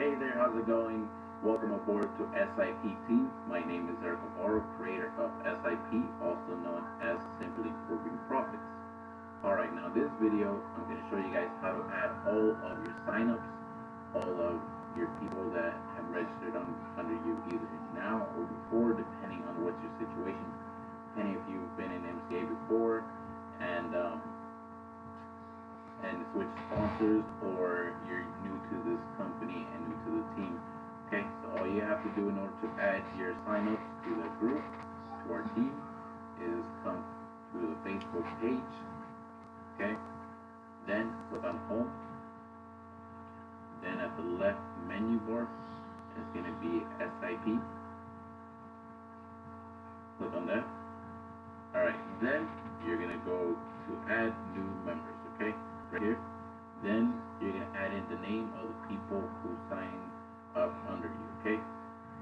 Hey there, how's it going? Welcome aboard to SIP Team. My name is Eric Navarro, creator of SIP, also known as Simply Proving Profits. Alright, now this video, I'm going to show you guys how to add all of your signups, all of your people that have registered under you either now or before, depending on what's your situation. Depending if you've been in MCA before and switch sponsors, or you're new to this company and new to the team. Okay, so all you have to do in order to add your signups to the group, to our team, is come to the Facebook page. Okay, then click on home. Then at the left menu bar, it's going to be SIP. Click on that. Alright, then you're going to go to add new members. Okay, right here. Then you're going to add in the name of the people who signed up under you. Okay,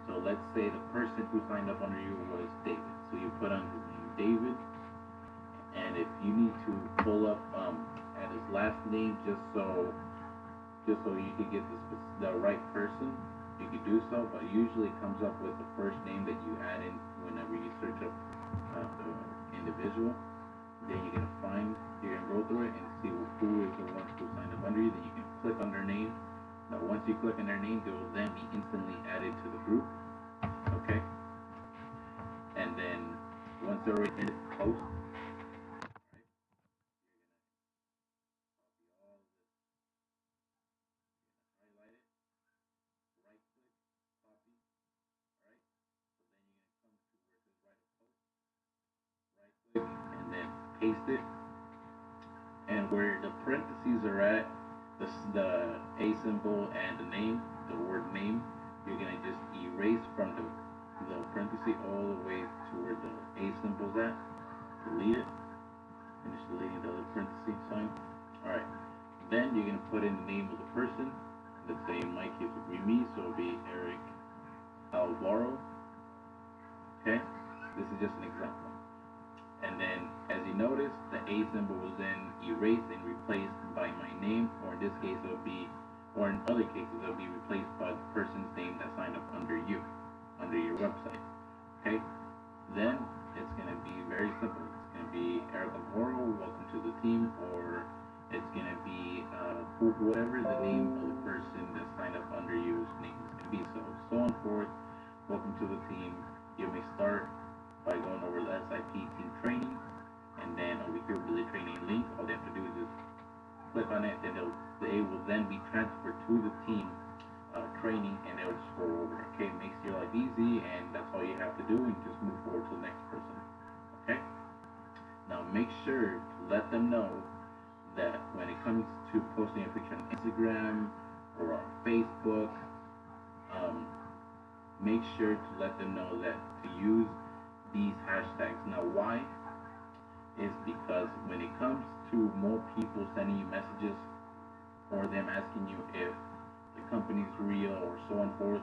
so let's say the person who signed up under you was David, so you put on his name David. And if you need to pull up at his last name just so you can get the right person, you can do so, but usually it comes up with the first name that you add in whenever you search up the individual. Then you're going to go through it and see who is the ones who signed up under you. Then you can click on their name. Now once you click on their name, they will then be instantly added to the group. Okay? And then once they're already in it, post. And then paste it, and where the parentheses are at, the A symbol and the name, the word name, you're gonna just erase from the parenthesis all the way to where the A symbol's at. Delete it. Finish deleting the other parenthesis sign. Alright, then you're gonna put in the name of the person. Let's say in my case it would be me, so it'll be Eric Alvaro. Okay, this is just an example. And then, as you notice, the A symbol was then erased and replaced by my name, or in this case it would be, or in other cases it would be replaced by the person's name that signed up under you, under your website. Okay? Then it's going to be very simple. It's going to be Eric Navarro, welcome to the team, or it's going to be whatever the name of the person that signed up under you's name is going to be. So on forth. Welcome to the team. You may start by going over the SIP team training, and then over here will be the training link. All they have to do is just click on it, and they will then be transferred to the team training, and they'll just go over. Okay, it makes your life easy, and that's all you have to do, and just move forward to the next person. Okay, now make sure to let them know that when it comes to posting a picture on Instagram or on Facebook, make sure to let them know that to use these hashtags. Now why? Is because when it comes to more people sending you messages or them asking you if the company's real or so on forth,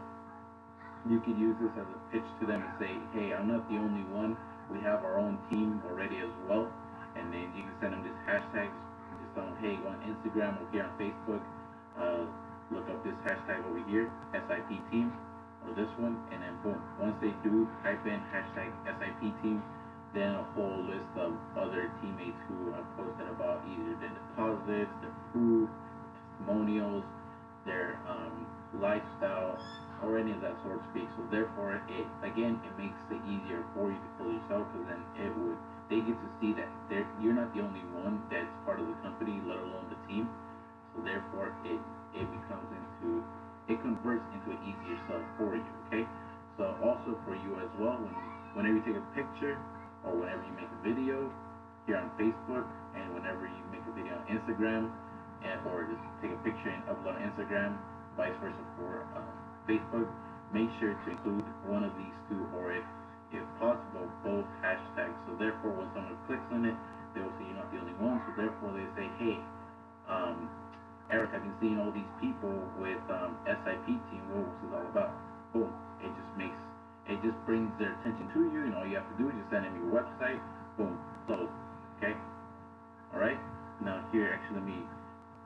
you could use this as a pitch to them and say, hey, I'm not the only one, we have our own team already as well. And then you can send them this hashtag, just tell them, hey, go on Instagram or here on Facebook, look up this hashtag over here, SIP team, or this one, and then boom, once they do type in hashtag SIP team, then a whole list of other teammates who have posted about either their deposits, their proof, testimonials, their lifestyle, or any of that sort of speak. So therefore, it makes it easier for you to pull yourself, because then they get to see that you're not the only one that's part of the company, let alone the team. So therefore, it converts into an easier sell for you. Okay, so also for you as well, whenever you take a picture or whenever you make a video here on Facebook, and whenever you make a video on Instagram, or just take a picture and upload on Instagram, vice versa for Facebook, make sure to include one of these two, or if possible, both hashtags. So therefore, when someone clicks on it, they will see you're not the only one. So therefore, they say, hey, Eric, I've been seeing all these people with SIP team. What was this all about? Boom. It just brings their attention to you, and all you have to do is just send them your website. Boom. Close. Okay. All right. Now here, actually, let me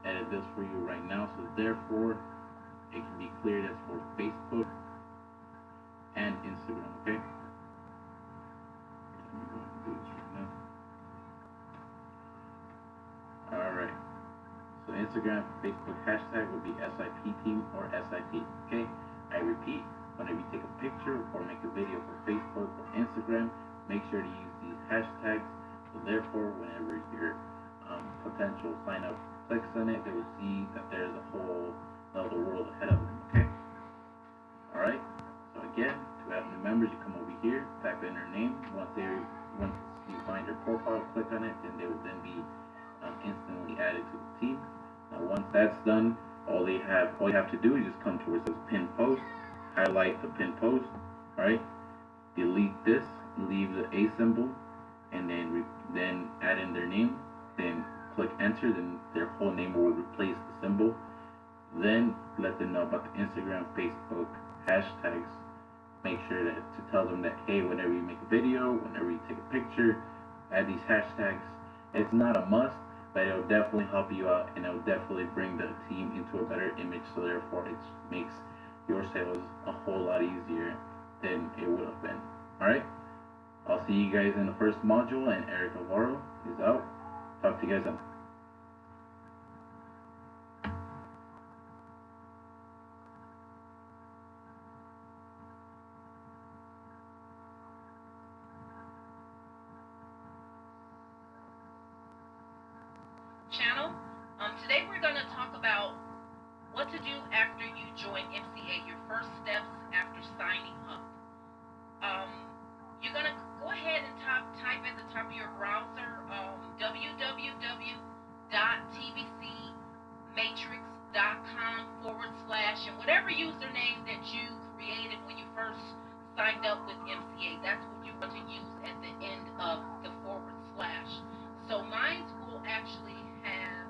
edit this for you right now. So therefore, it can be cleared as for Facebook and Instagram. Okay. Let me go ahead and do this right now. All right. So Instagram, Facebook hashtag will be SIP team or SIP. Okay. I repeat, whenever you take a picture or make a video for Facebook or Instagram, make sure to use these hashtags. So therefore, whenever your potential sign up clicks on it, they will see that there's a whole other world ahead of them. Okay. All right. So again, to add new members, you come over here, type in their name. Once you find their profile, click on it, then they will then be instantly added to the team. Now, once that's done, all you have to do is just come to where it says pin post, highlight the pin post, right? Delete this, leave the A symbol, and then add in their name. Then click enter, then their whole name will replace the symbol. Then let them know about the Instagram, Facebook hashtags. Make sure to tell them that, hey, whenever you make a video, whenever you take a picture, add these hashtags. It's not a must, but it'll definitely help you out, and it'll definitely bring the team into a better image. So therefore, it makes your sales a whole lot easier than it would have been. All right. I'll see you guys in the first module, and Eric Alvaro is out. Talk to you guys then. Channel. Today we're going to talk about what to do after you join MCA, your first steps after signing up. You're going to go ahead and type at the top of your browser www.tvcmatrix.com/ and whatever username that you created when you first signed up with MCA. That's what you're going to use at the end of the /. So mine will actually have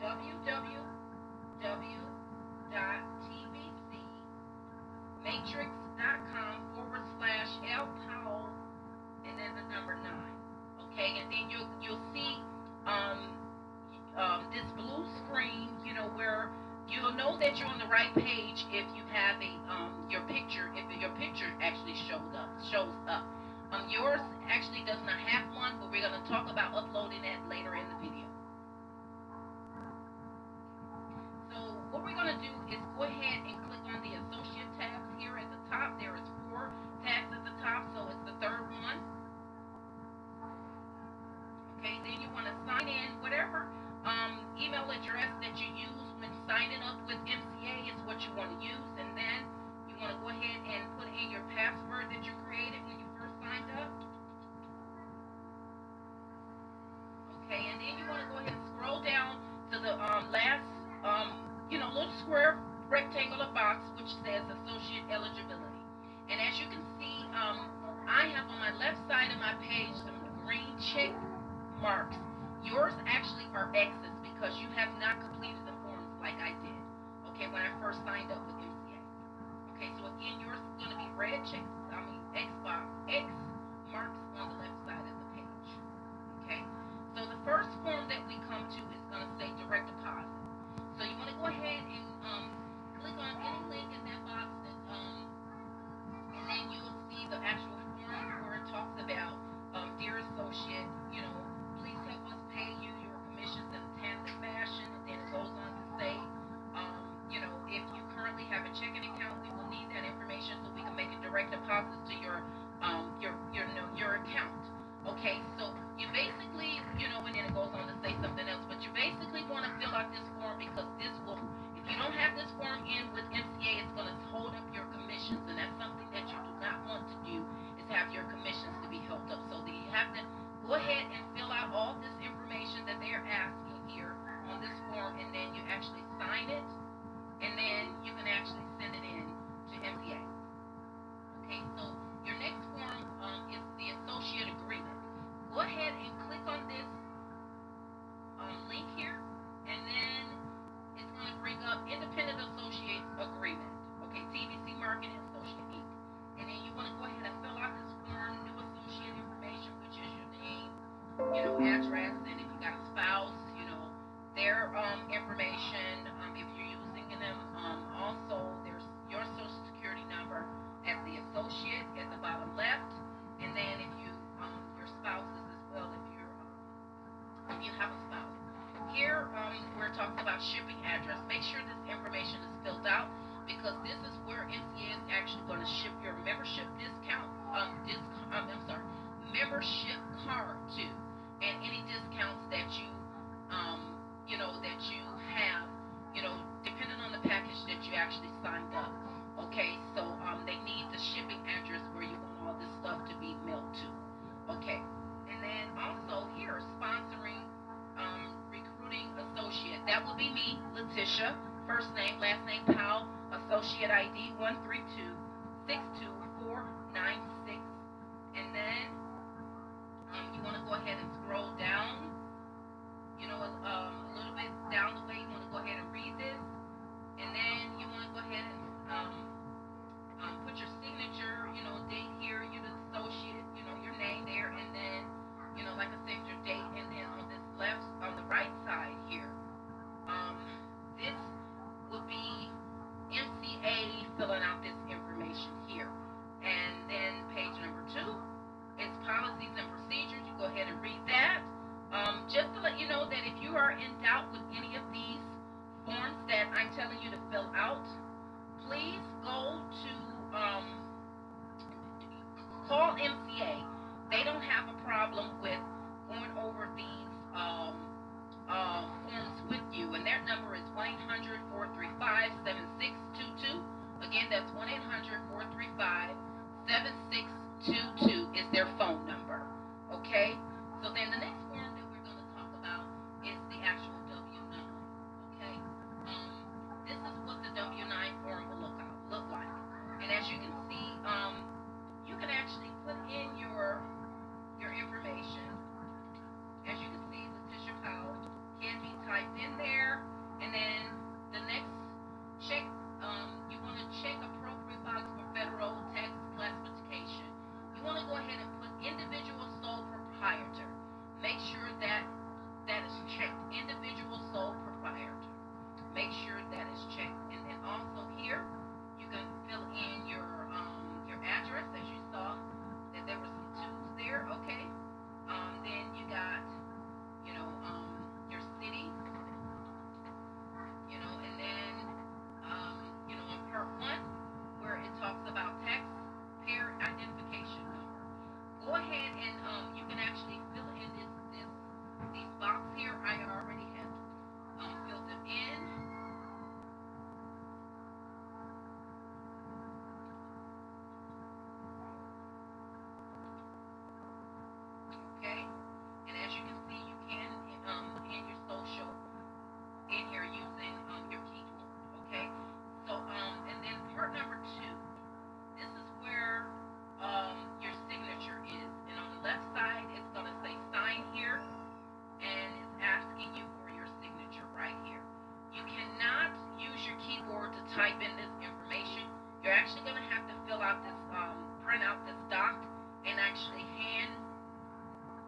www.tvcmatrix.com/L Powell and then the number 9. Okay, and then you'll see this blue screen, where you'll know that you're on the right page if you have your picture actually shows up. Yours actually does not have one, but we're going to talk about uploading that later in the video. So what we're going to do is go ahead and click on the associate tabs here at the top. There is 4 tabs at the top, so it's the third one. Okay, then you want to sign in. Whatever email address that you use when signing up with MCA is what you want to use, and then you want to go ahead and put in your password that you created when you first signed up. Okay, and then you want to go ahead and scroll down to the last little square rectangular box which says associate eligibility. And as you can see, I have on my left side of my page some green check marks. Yours actually are X's because you have not completed the forms like I did, okay, when I first signed up with MCA. Okay, so again, yours is going to be red X marks on the left side of the page. Okay, so the first form that we come to is going to say direct deposit. So you want to go ahead and click on any link in that box, and then you will see the actual form where it talks about, dear associate, please help us pay you your commissions in a timely fashion. And then it goes on to say, if you currently have a checking account, we will need that information so we can make a direct deposit to your account. Okay, so you basically, and then it goes on to say something else, but you basically want to fill out this form because this will, if you don't have this form in with MCA, it's going to hold up your commissions, and that's something that you do not want to do, is have your commissions to be held up. So you have to go ahead and fill out all this information that they're asking here on this form, and then you actually sign it, and then you can actually send it in to MCA. Okay, so your next form is the associate agreement. Go ahead and click on this link here, and then it's going to bring up independent associate agreement. Okay, TVC Marketing Associate Inc. And then you want to go ahead and fill out this form, new associate information, which is your name, address, and if you got a spouse, their information. If you're using an talks about shipping address. Make sure this information is filled out because this is where MCA is actually going to ship your membership discount, I'm sorry, membership card to, and any discounts that that you have, depending on the package that you actually signed up. Okay, so they need the shipping address where you want all this stuff to be mailed to. Okay, and then also here, sponsoring recruiting associate. That will be me, Letitia. First name, last name, Powell. Associate ID 132-62496. And then you want to go ahead and scroll down. A little bit down the way. You want to go ahead and read this, and then you want to go ahead and put your signature. Date here. You're the associate. Your name there, and then like I said, your date, and then on the right side here, this would be MCA filling out this information here. And then page number 2 is policies and procedures. You go ahead and read that. Just to let you know that if you are in doubt with any of these forms that I'm telling you to fill out, please go to call MCA. They don't have a problem with going over these forms with you, and their number is 1-800-435-7622. Again, that's 1-800-435-7622 is their phone number. Okay? So then the next form that we're going to talk about is the actual W-9. Okay? This is what the W-9 form will look like. And as you can see, you can actually put in your information. As you can see, Letitia Powell can be typed in there, and then the next check, you want to check appropriate box for federal tax classification. You want to go ahead and put individual sole proprietor. Make sure that is checked. Individual sole proprietor. Make sure that is checked. And then also here, you can fill in your address, as you saw that there were some 2s there. Okay. Then you got your city, and then on part 1 where it talks about taxpayer identification number. Go ahead and you can actually fill in these box here. I already have filled them in. Okay, and as you can see, you can in your social in here using your keyboard. Okay, so and then part number 2. This is where your signature is, and on the left side it's going to say sign here, and it's asking you for your signature right here. You cannot use your keyboard to type in this information. You're actually going to have to fill out this, print out this doc, and actually hand,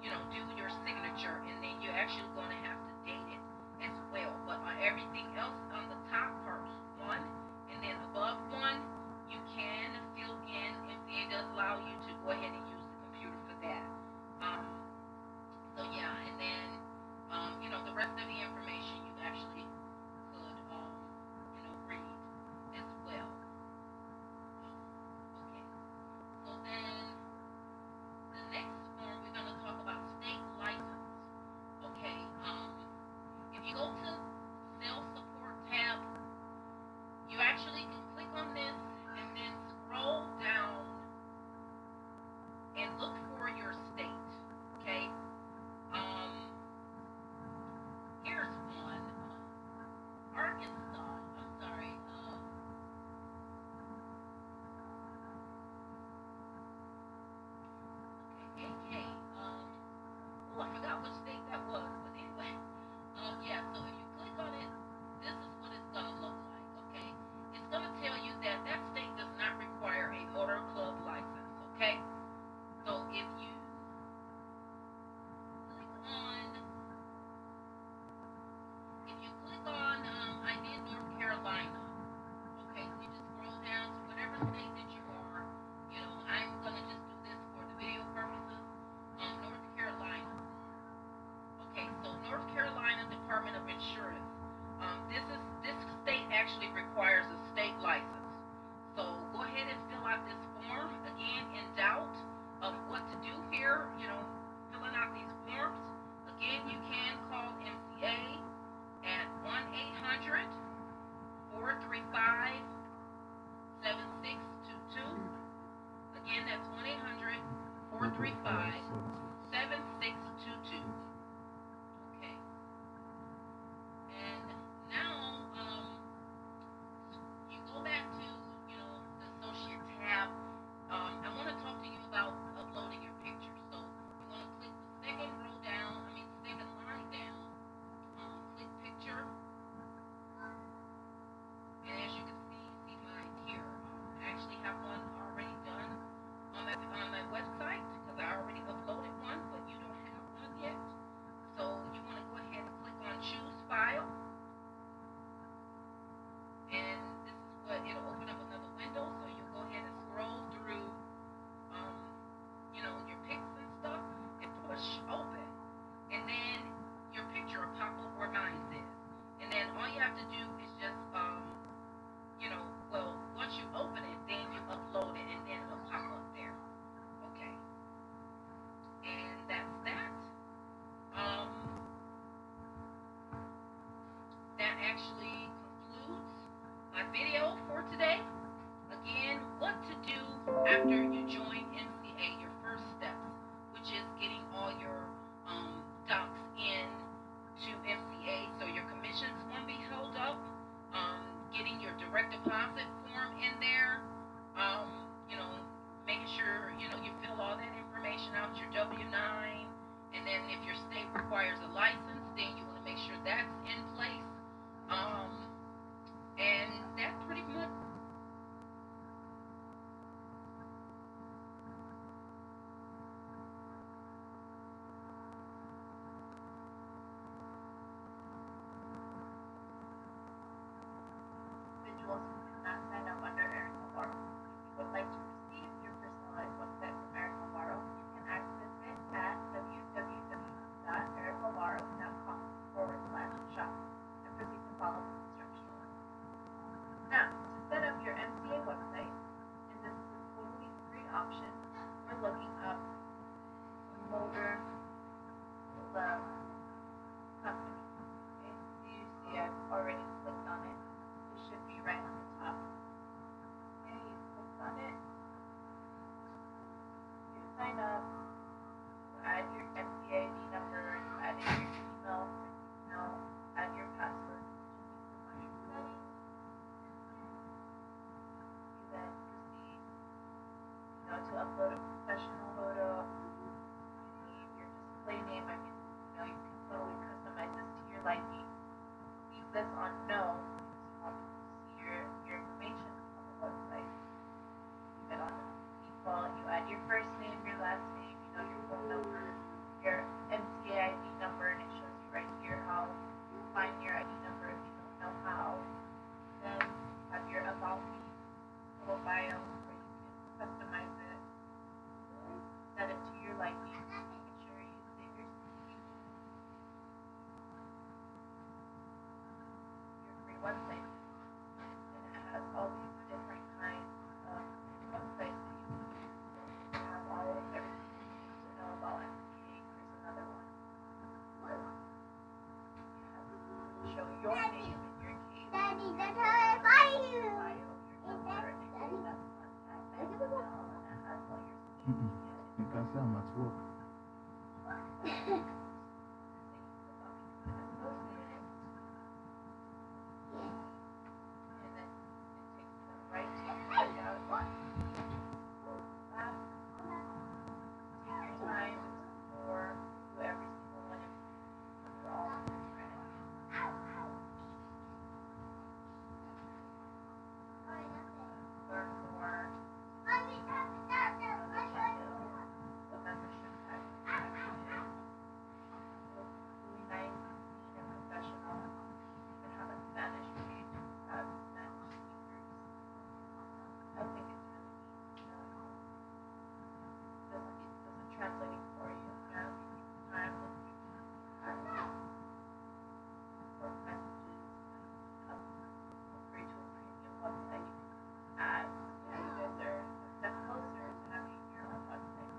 do your signature, and then you're actually going to have to date it as well. But everything else on the top part 1, and then above 1, you can fill in if it does allow you to go ahead and use the computer for that. So yeah, and then the rest of the information you actually could read as well. Okay. So then the next form we're going to talk about state license. Okay. If you go to sales support tab, you actually can click on this and then scroll down and look for your state. Okay. Here's one. Arkansas. I'm sorry. Okay, AK. Oh, I forgot which state that was. But anyway, yeah. So if you actually concludes my video for today. Again, what to do after you join MCA, your first steps, which is getting all your docs in to MCA so your commissions won't be held up, getting your direct deposit form in there, um, you know, making sure, you fill all that information out, your W-9, and then if your state requires a license, then you want to make sure that's in place. And that pretty much individuals who cannot sign up under Erica Borrow. If you would like to receive your personalized website from Erica Borrow, you can access it at www.ericaborrow.com/shop and proceed to follow the instructions. Now, to set up your MCA website, and this is a totally free option, we're looking up Motor Love Company. Okay, so you see I've already clicked on it. It should be right on the top. Okay, you click on it. You sign up. You add your MCA ID number. You add in your email. Add your password. You then proceed, to upload a professional photo. You need your display name. I mean, you can totally customize this to your liking. Leave this on no. See your information on the website. Leave it on default. You add your first name, your last name, your phone number, your MCA ID number, and it shows you right here how to find your ID number if you don't know how. Then have your about me little bio where you can customize it, set it to your liking. Make sure you save your free website. And it has all these different kinds of websites that you can use. So you have all of everything you need to know about MCA. Here's another one. You have to show your name in your case. Daddy, that's how I buy you. Your number and your contact, and it has all your social media. Think I sound much work. And then it takes them right to your checkout. Take your time or do every single one. They're all different. Learn more. The membership package. Really nice, clean, and professional. You can have a Spanish page, have Spanish speakers. I think it's really neat. Doesn't translating for you. Take time and work messages. Upgrade to a premium website. You can add. You guys are a step closer to having your own website.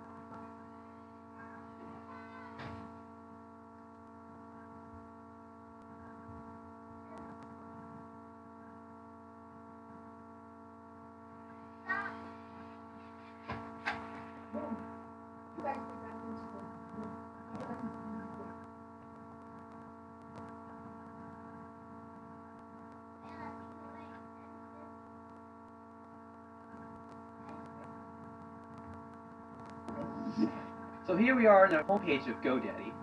So here we are on the homepage of GoDaddy,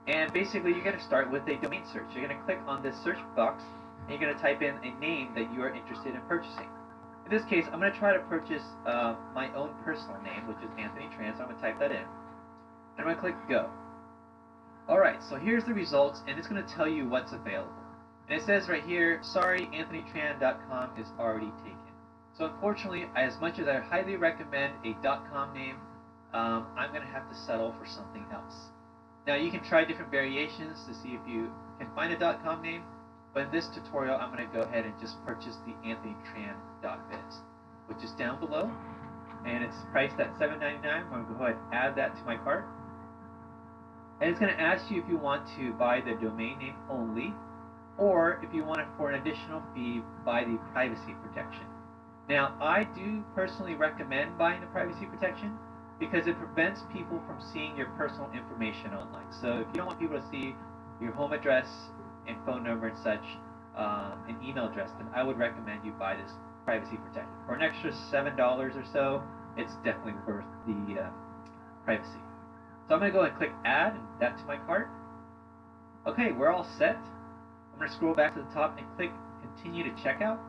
and basically you're going to start with a domain search. You're going to click on this search box, and you're going to type in a name that you are interested in purchasing. In this case, I'm going to try to purchase my own personal name, which is Anthony Tran, so I'm going to type that in. And I'm going to click Go. Alright, so here's the results, and it's going to tell you what's available. And it says right here, sorry, AnthonyTran.com is already taken. So unfortunately, as much as I highly recommend a .com name, I'm going to have to settle for something else. Now you can try different variations to see if you can find a .com name, but in this tutorial I'm going to go ahead and just purchase the AnthonyTran.biz, which is down below, and it's priced at $7.99. I'm going to go ahead and add that to my cart. And it's going to ask you if you want to buy the domain name only, or if you want it for an additional fee, buy the privacy protection. Now, I do personally recommend buying the privacy protection because it prevents people from seeing your personal information online. So if you don't want people to see your home address and phone number and such, and email address, then I would recommend you buy this privacy protection. For an extra $7 or so, it's definitely worth the privacy. So I'm going to go and click add that to my cart. Okay, we're all set. I'm going to scroll back to the top and click continue to checkout.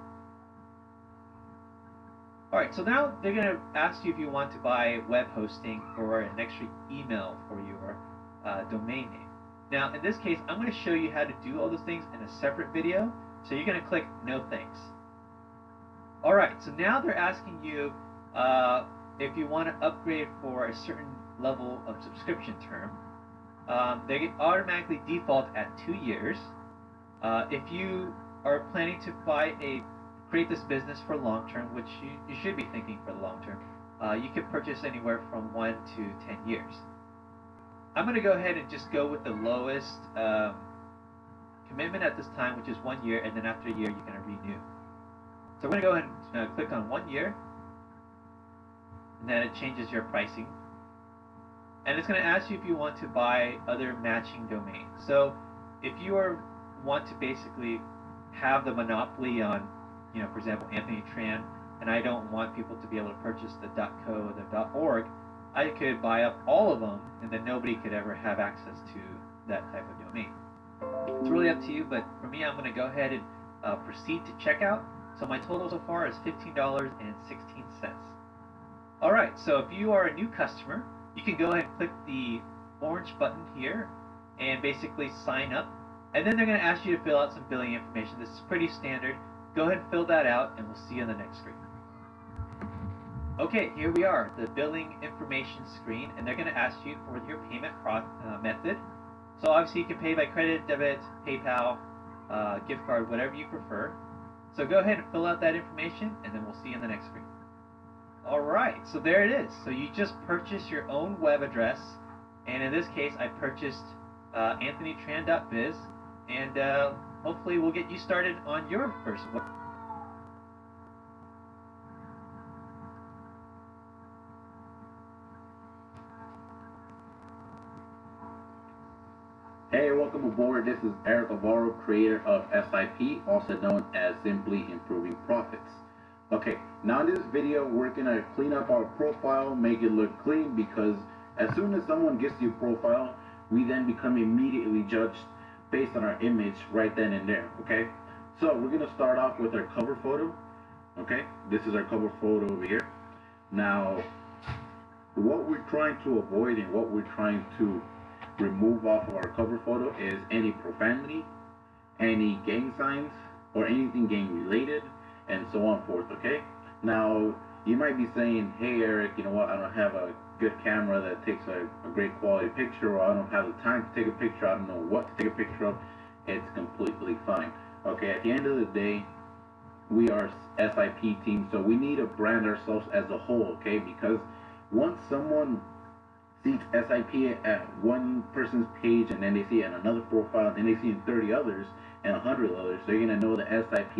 Alright, so now they're going to ask you if you want to buy web hosting or an extra email for your domain name. Now, in this case, I'm going to show you how to do all those things in a separate video, so you're going to click no thanks. Alright, so now they're asking you if you want to upgrade for a certain level of subscription term. They automatically default at 2 years. If you are planning to create this business for long term, which you should be thinking for the long term, you could purchase anywhere from 1 to 10 years. I'm going to go ahead and just go with the lowest commitment at this time, which is 1 year, and then after a year you're going to renew. So we're going to go ahead and click on 1 year, and then it changes your pricing. And it's going to ask you if you want to buy other matching domains. So if you want to basically have the monopoly on, for example, Anthony Tran, and I don't want people to be able to purchase the .co or the .org, I could buy up all of them, and then nobody could ever have access to that type of domain. It's really up to you, but for me, I'm going to go ahead and proceed to checkout. So my total so far is $15.16. Alright, so if you are a new customer, you can go ahead and click the orange button here and basically sign up. And then they're going to ask you to fill out some billing information. This is pretty standard. Go ahead and fill that out, and we'll see you on the next screen. Okay, here we are, the billing information screen, and they're going to ask you for your payment method. So obviously you can pay by credit, debit, PayPal, gift card, whatever you prefer. So go ahead and fill out that information, and then we'll see you on the next screen. Alright, so there it is. So you just purchased your own web address, and in this case I purchased anthonytran.biz, and hopefully we'll get you started on your first web. Hey, welcome aboard. This is Eric Alvaro, creator of SIP, also known as Simply Improving Profits. Okay, now in this video, we're going to clean up our profile, make it look clean, because as soon as someone gets your profile, we then become immediately judged based on our image right then and there, okay? So we're going to start off with our cover photo, okay? This is our cover photo over here. Now, what we're trying to avoid and what we're trying to remove off of our cover photo is any profanity, any gang signs, or anything gang related, and so on forth, okay? Now, you might be saying, hey Eric, you know what, I don't have a good camera that takes a great quality picture, or I don't have the time to take a picture, I don't know what to take a picture of. It's completely fine. Okay, at the end of the day, we are SIP team, so we need to brand ourselves as a whole, okay? Because once someone sees SIP at one person's page, and then they see it on another profile, and then they see in 30 others and 100 others, they're gonna know that SIP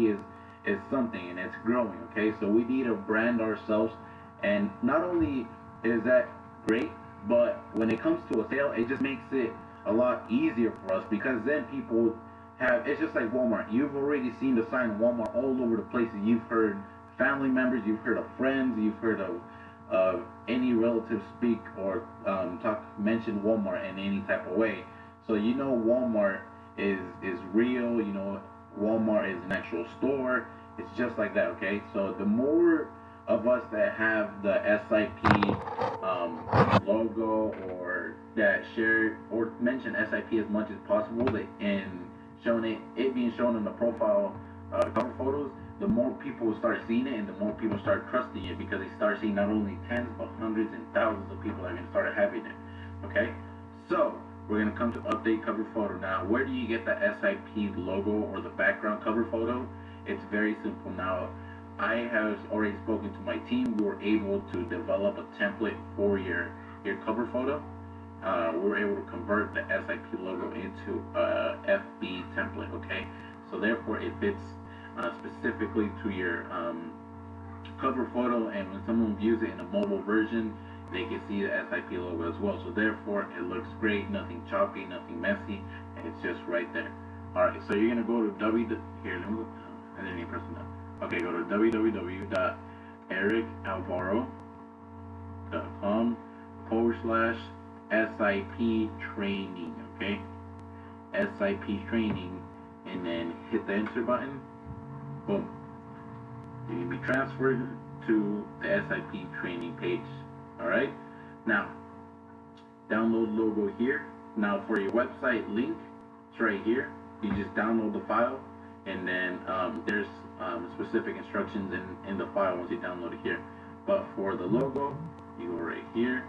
is something, and it's growing, okay? So we need to brand ourselves, and not only is that great, but when it comes to a sale, it just makes it a lot easier for us, because then people have, it's just like Walmart. You've already seen the sign Walmart all over the place, and you've heard family members, you've heard of friends, you've heard of any relative speak or mention Walmart in any type of way. So you know Walmart is real, you know Walmart is an actual store. It's just like that, okay? So the more of us that have the SIP logo, or that share or mention SIP as much as possible, and showing it being shown in the profile cover photos, the more people start seeing it, and the more people start trusting it, because they start seeing not only tens but hundreds and thousands of people that are going to start having it. Okay, so we're going to come to update cover photo. Now, where do you get the SIP logo or the background cover photo? It's very simple. Now, I have already spoken to my team. We were able to develop a template for your cover photo. We were able to convert the SIP logo into a FB template, okay? So therefore, it fits specifically to your cover photo, and when someone views it in a mobile version, they can see the SIP logo as well. So therefore, it looks great, nothing choppy, nothing messy, and it's just right there. Alright, so you're gonna go to here, let me go, I didn't even press enough. Okay, go to www.ericalalvaro.com/SIP training, okay? SIP training, and then hit the enter button. Boom. You can be transferred to the SIP training page. Alright? Now, download logo here. Now for your website link, it's right here. You just download the file, and then there's specific instructions in the file once you download it here. But for the logo, you go right here.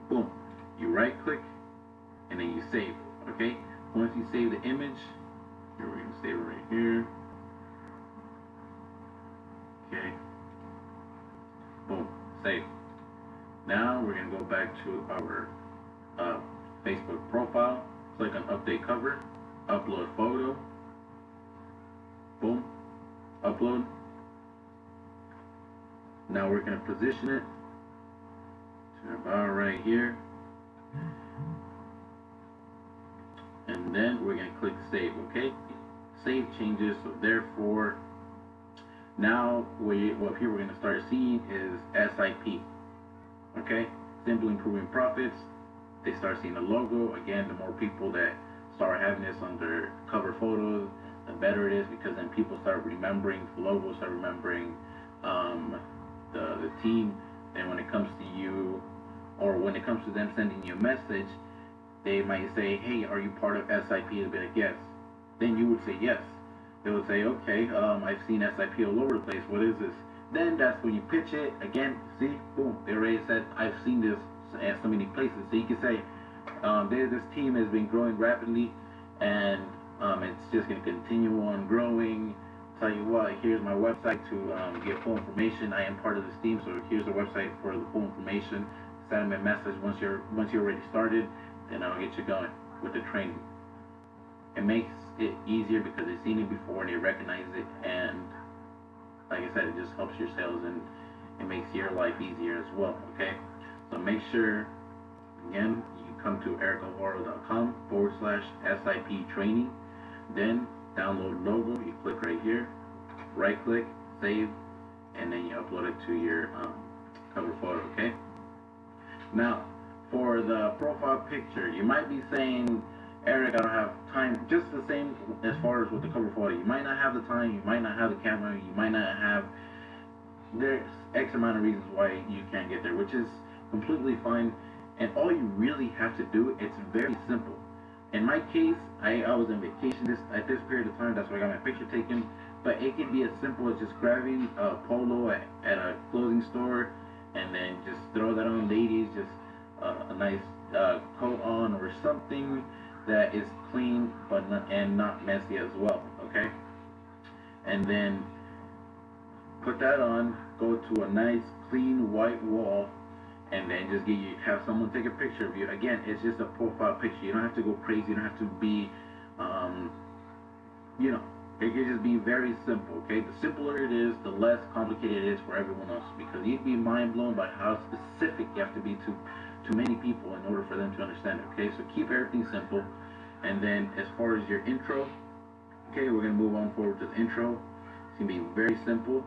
Boom. You right click, and then you save. Okay? Once you save the image, here we're going to save it right here. Okay. Boom. Save. Now we're going to go back to our Facebook profile. Click on update cover. Upload photo. Boom. Upload. Now we're going to position it to about right here. And then we're going to click save, okay? Save changes, so therefore, now what here we're going to start seeing is SIP, okay? Simply improving profits. They start seeing the logo. Again, the more people that start having this on their cover photos, the better it is, because then people start remembering the logo, start remembering the team. And when it comes to you, or when it comes to them sending you a message, they might say, hey, are you part of SIP? They'll be like, yes. Then you would say yes. They would say, okay, I've seen SIP all over the place. What is this? Then that's when you pitch it. Again, see, boom, they already said, I've seen this at so many places. So you can say, this team has been growing rapidly, and it's just going to continue on growing. Tell you what, here's my website to get full information. I am part of this team, so here's the website for the full information. Send them a message once you're already started, then I'll get you going with the training. It makes it easier because they've seen it before and they recognize it, and like I said, it just helps your sales and it makes your life easier as well. Okay, so make sure, again, you come to ericalalvaro.com/SIP training, then download logo. You click right here, right click, save, and then you upload it to your cover photo. Okay. Now, for the profile picture, you might be saying, Eric, I don't have time. Just the same as far as with the cover photo. You might not have the time, you might not have the camera, you might not have, there's X amount of reasons why you can't get there, which is completely fine. And all you really have to do, it's very simple. In my case, I was on vacation at this period of time, that's why I got my picture taken. But it can be as simple as just grabbing a polo at a clothing store, and then just throw that on, ladies, just a nice coat on, or something that is clean but not messy as well, okay? And then put that on, go to a nice clean white wall, and then just have someone take a picture of you. Again, it's just a profile picture. You don't have to go crazy. You don't have to be, it can just be very simple, okay? The simpler it is, the less complicated it is for everyone else, because you'd be mind blown by how specific you have to be to many people in order for them to understand it, okay? So keep everything simple. And then as far as your intro, okay, we're going to move on forward to the intro. It's going to be very simple.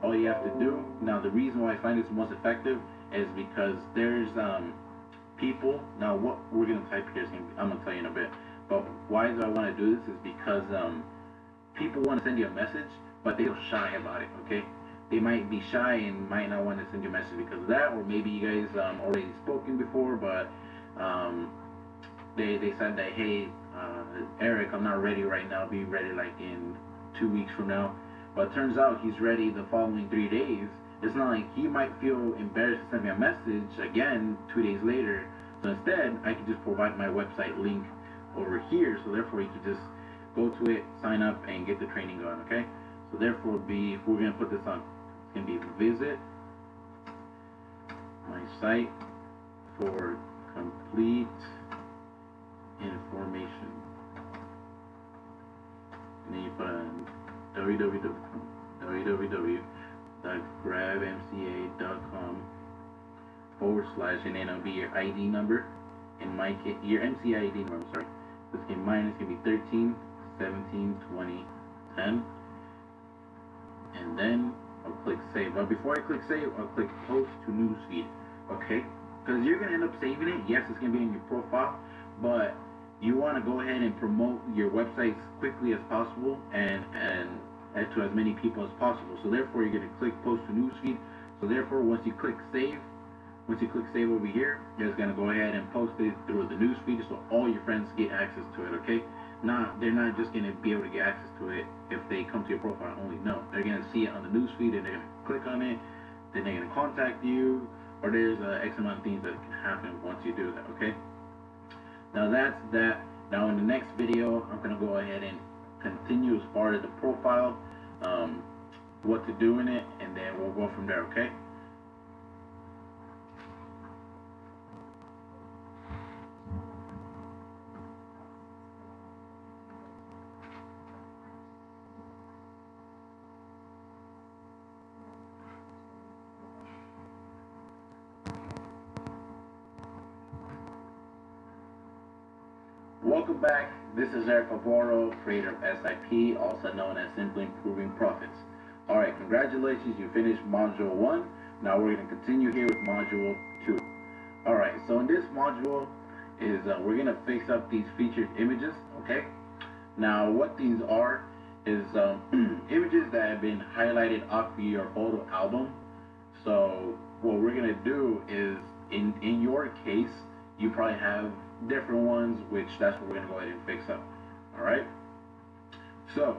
All you have to do, now the reason why I find this most effective is because there's people, now what we're going to type here is I'm going to tell you in a bit, but why do I want to do this is because people want to send you a message, but they're shy about it, okay? They might be shy and might not want to send you a message because of that, or maybe you guys already spoken before, but they said that, hey, Eric, I'm not ready right now, be ready like in 2 weeks from now. But it turns out he's ready the following 3 days. It's not like he might feel embarrassed to send me a message again 2 days later. So instead, I can just provide my website link over here, so therefore you can just go to it, sign up, and get the training going, okay? So therefore, we're going to put this on. It's going to be visit my site for complete information. and then you put on www.grabmca.com / and then it'll be your ID number. In my case, your MCA ID number, I'm sorry. In mine it's going to be 13 17 20 10, and then I'll click save. But before I click save, I'll click post to newsfeed, okay? Because you're going to end up saving it. Yes, it's going to be in your profile, but you want to go ahead and promote your website as quickly as possible and to as many people as possible. So therefore, you're going to click post to newsfeed. So therefore, once you click save over here, it's going to go ahead and post it through the newsfeed so all your friends get access to it, okay? They're not just going to be able to get access to it if they come to your profile only. No, they're going to see it on the newsfeed and they're going to click on it, then they're going to contact you, or there's X amount of things that can happen once you do that, okay? Now that's that. Now in the next video, I'm going to go ahead and continue as far as the profile, what to do in it, and then we'll go from there, okay? Welcome back. This is Eric Alvaro, creator of SIP, also known as Simply Improving Profits. Alright, congratulations, you finished Module 1. Now we're going to continue here with Module 2. Alright, so in this module is we're going to fix up these featured images, okay? Now what these are is images that have been highlighted off of your photo album. So what we're going to do is, in your case, you probably have different ones, which that's what we're going to go ahead and fix up. Alright, so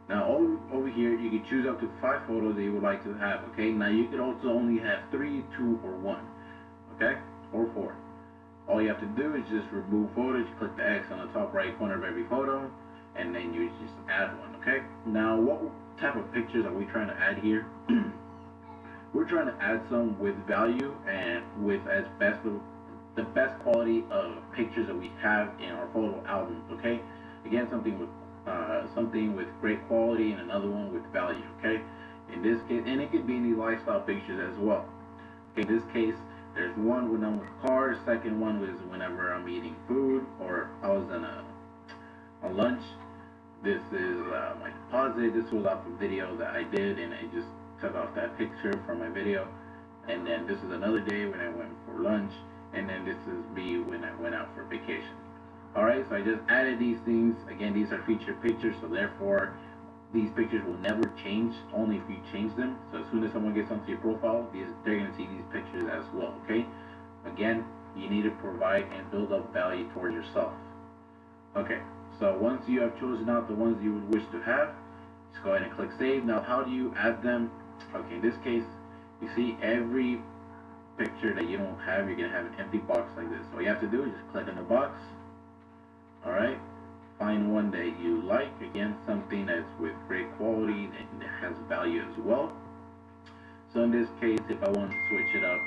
now over here you can choose up to 5 photos that you would like to have, okay? Now you could also only have 3, 2, or 1, okay, or 4. All you have to do is just remove photos. You click the X on the top right corner of every photo, and then you just add one, okay? Now what type of pictures are we trying to add here? We're trying to add some with value and with the best quality of pictures that we have in our photo albums, okay? Again, something with great quality and another one with value, okay? In this case, and it could be any lifestyle pictures as well. Okay, in this case, there's one when I'm with cars, second one was whenever I'm eating food or I was on a lunch. This is my deposit. This was off a video that I did, and I just took off that picture from my video. And then this is another day when I went for lunch. And then this is me when I went out for vacation. Alright, so I just added these things. Again, these are featured pictures, so therefore these pictures will never change, only if you change them. So as soon as someone gets onto your profile, they're going to see these pictures as well, okay? Again, you need to provide and build up value towards yourself. Okay, so once you have chosen out the ones you would wish to have, just go ahead and click save. Now how do you add them? Okay, in this case, you see every picture that you don't have, you're going to have an empty box like this. So all you have to do is just click on the box. Alright, find one that you like, again something that's with great quality and that has value as well. So in this case, if I want to switch it up,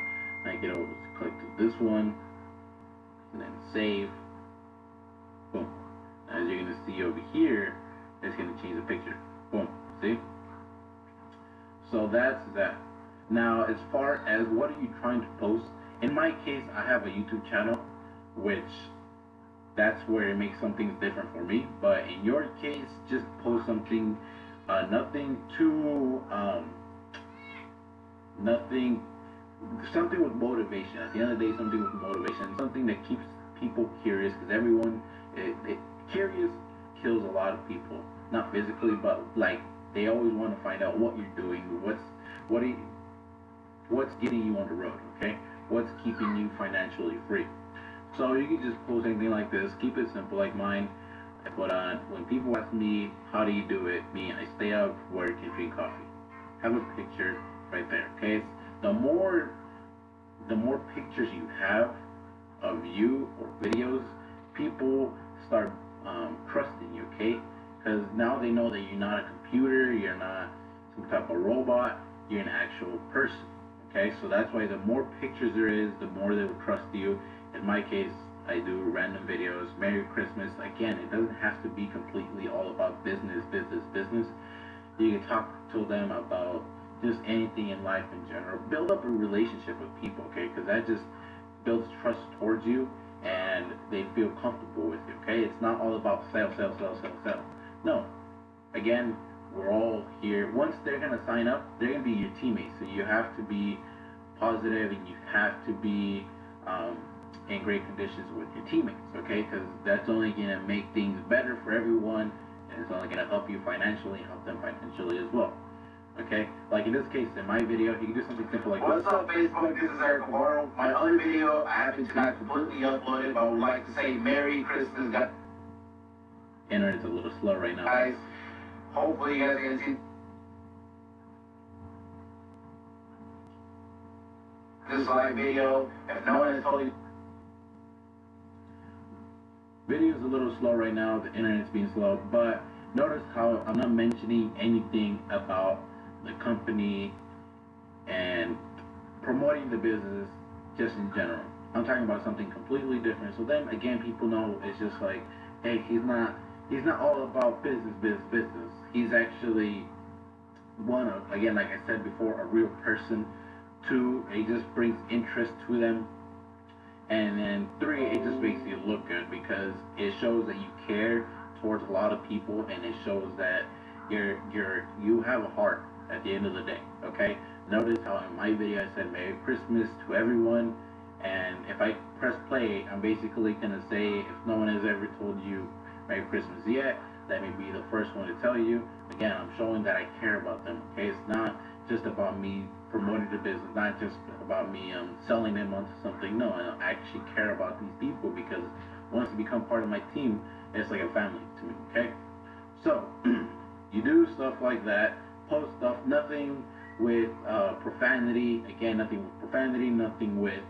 I can always click to this one and then save. Boom. As you're going to see over here, it's going to change the picture. Boom. See? So that's that. Now, as far as what are you trying to post, in my case, I have a YouTube channel, which that's where it makes some things different for me. But in your case, just post something, something with motivation. At the end of the day, something with motivation, something that keeps people curious, because everyone, curious kills a lot of people. Not physically, but like they always want to find out what you're doing, what's getting you on the road, okay? What's keeping you financially free? So you can just post anything like this. Keep it simple, like mine. I put on, when people ask me, how do you do it? Me, I stay up, work, and drink coffee. Have a picture right there, okay? The more pictures you have of you or videos, people start trusting you, okay? Because now they know that you're not a computer, you're not some type of robot, you're an actual person. Okay, so that's why the more pictures there is, the more they will trust you. In my case, I do random videos. Merry Christmas. Again, it doesn't have to be completely all about business, business, business. You can talk to them about just anything in life in general. Build up a relationship with people, okay? Because that just builds trust towards you, and they feel comfortable with you, okay? It's not all about sell, sell, sell, sell, sell. No. Again, we're all here. Once they're gonna sign up, they're gonna be your teammates. So you have to be positive, and you have to be in great conditions with your teammates, okay? Because that's only gonna make things better for everyone, and it's only gonna help you financially, help them financially as well. Okay, like in this case, in my video, you can do something simple like, "What's up, Facebook? This is Eric Navarro. My other video, I happen to not completely upload it, but I would like to say Merry Christmas." Internet's a little slow right now, guys. Hopefully, you guys can see this live video. If no one is totally video is a little slow right now. The internet's being slow, but notice how I'm not mentioning anything about the company and promoting the business just in general. I'm talking about something completely different. So then again, people know it's just like, hey, he's not all about business, business, business. He's actually one of, again, like I said before, a real person. Two, it just brings interest to them. And then three, it just makes you look good because it shows that you care towards a lot of people, and it shows that you have a heart at the end of the day, okay? Notice how in my video I said Merry Christmas to everyone, and if I press play, I'm basically gonna say, if no one has ever told you Merry Christmas yet, let me be the first one to tell you. Again, I'm showing that I care about them, okay? It's not just about me promoting the business, not just about me selling them onto something. No, I actually care about these people because once they become part of my team, it's like a family to me, okay? So, you do stuff like that, post stuff, nothing with profanity, again, nothing with profanity, nothing with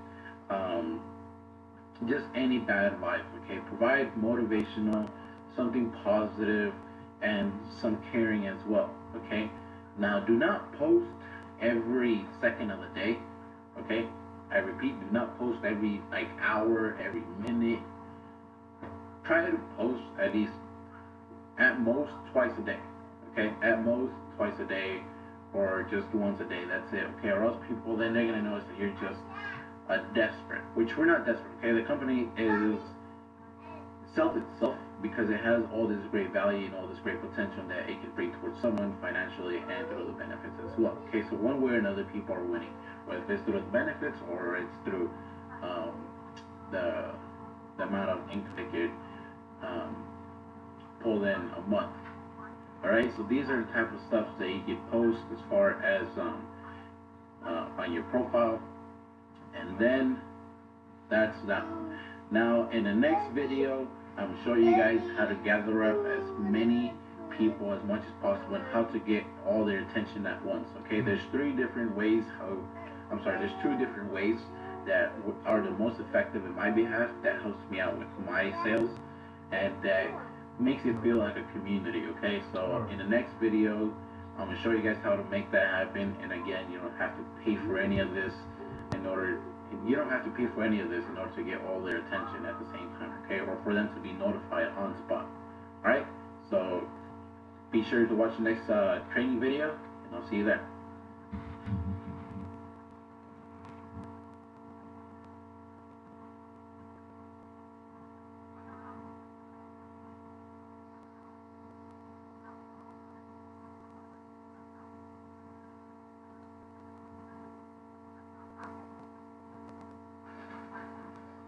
just any bad vibes, okay? Provide motivational, something positive, and some caring as well, okay? Now, do not post every second of the day, okay? I repeat, do not post every hour, every minute. Try to post at most twice a day, okay? At most twice a day, or just once a day. That's it, okay? Or else people, then they're gonna notice that you're just desperate, which we're not desperate, okay? The company is sells itself because it has all this great value and all this great potential that it can bring towards someone financially and through the benefits as well. Okay, so one way or another, people are winning, whether it's through the benefits or it's through the amount of ink they could pull in a month. All right, so these are the type of stuff that you can post as far as on your profile, and then that's that one. Now, in the next video, I'm showing you guys how to gather up as many people as much as possible and how to get all their attention at once. Okay, there's two different ways that are the most effective in my behalf, that helps me out with my sales, and that makes it feel like a community. Okay, so in the next video, I'm gonna show you guys how to make that happen. And again, you don't have to pay for any of this in order to get all their attention at the same time, okay? Or for them to be notified on spot. Alright? So be sure to watch the next training video, and I'll see you there.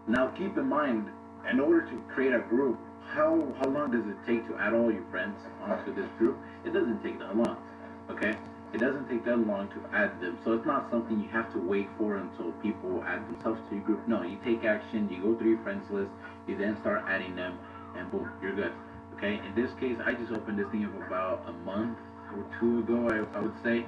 Now keep in mind, in order to create a group, how long does it take to add all your friends onto this group? It doesn't take that long, okay? It doesn't take that long to add them. So it's not something you have to wait for until people add themselves to your group. No, you take action, you go through your friends list, you then start adding them, and boom, you're good, okay? In this case, I just opened this thing up about a month or two ago, I would say,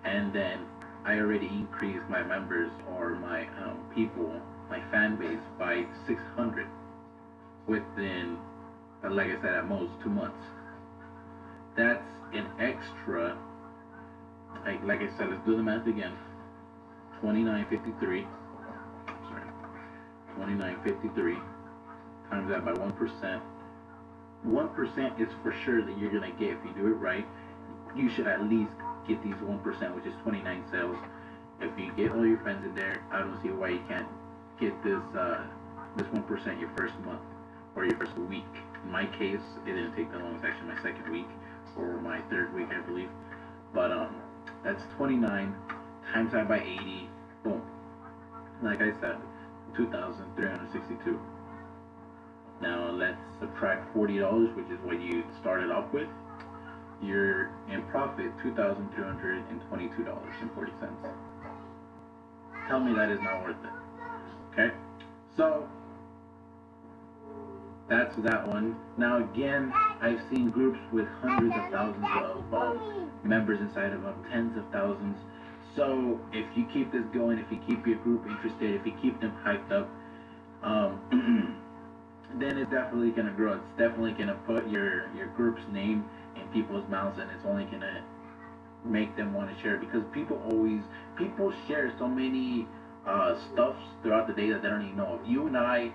and then I already increased my members or my people, my fan base by 600 within, like I said, at most 2 months. That's an extra, like I said, let's do the math again. 2953, sorry, 2953 times that by 1%. 1% is for sure that you're gonna get if you do it right. You should at least get these 1%, which is 29 sales. If you get all your friends in there, I don't see why you can't get this 1% your first month or your first week. In my case, it didn't take that long. It's actually my second week or my third week, I believe. But that's 29 times that by 80. Boom. Like I said, 2,362. Now let's subtract $40, which is what you started off with. You're in profit $2,322.40. Tell me that is not worth it. Okay? So that's that one. Now again, I've seen groups with hundreds of thousands of members inside of them, tens of thousands. So if you keep this going, if you keep your group interested, if you keep them hyped up, then it's definitely gonna grow. It's definitely gonna put your group's name in people's mouths, and it's only gonna make them want to share, because people share so many stuffs throughout the day that they don't even know. You and I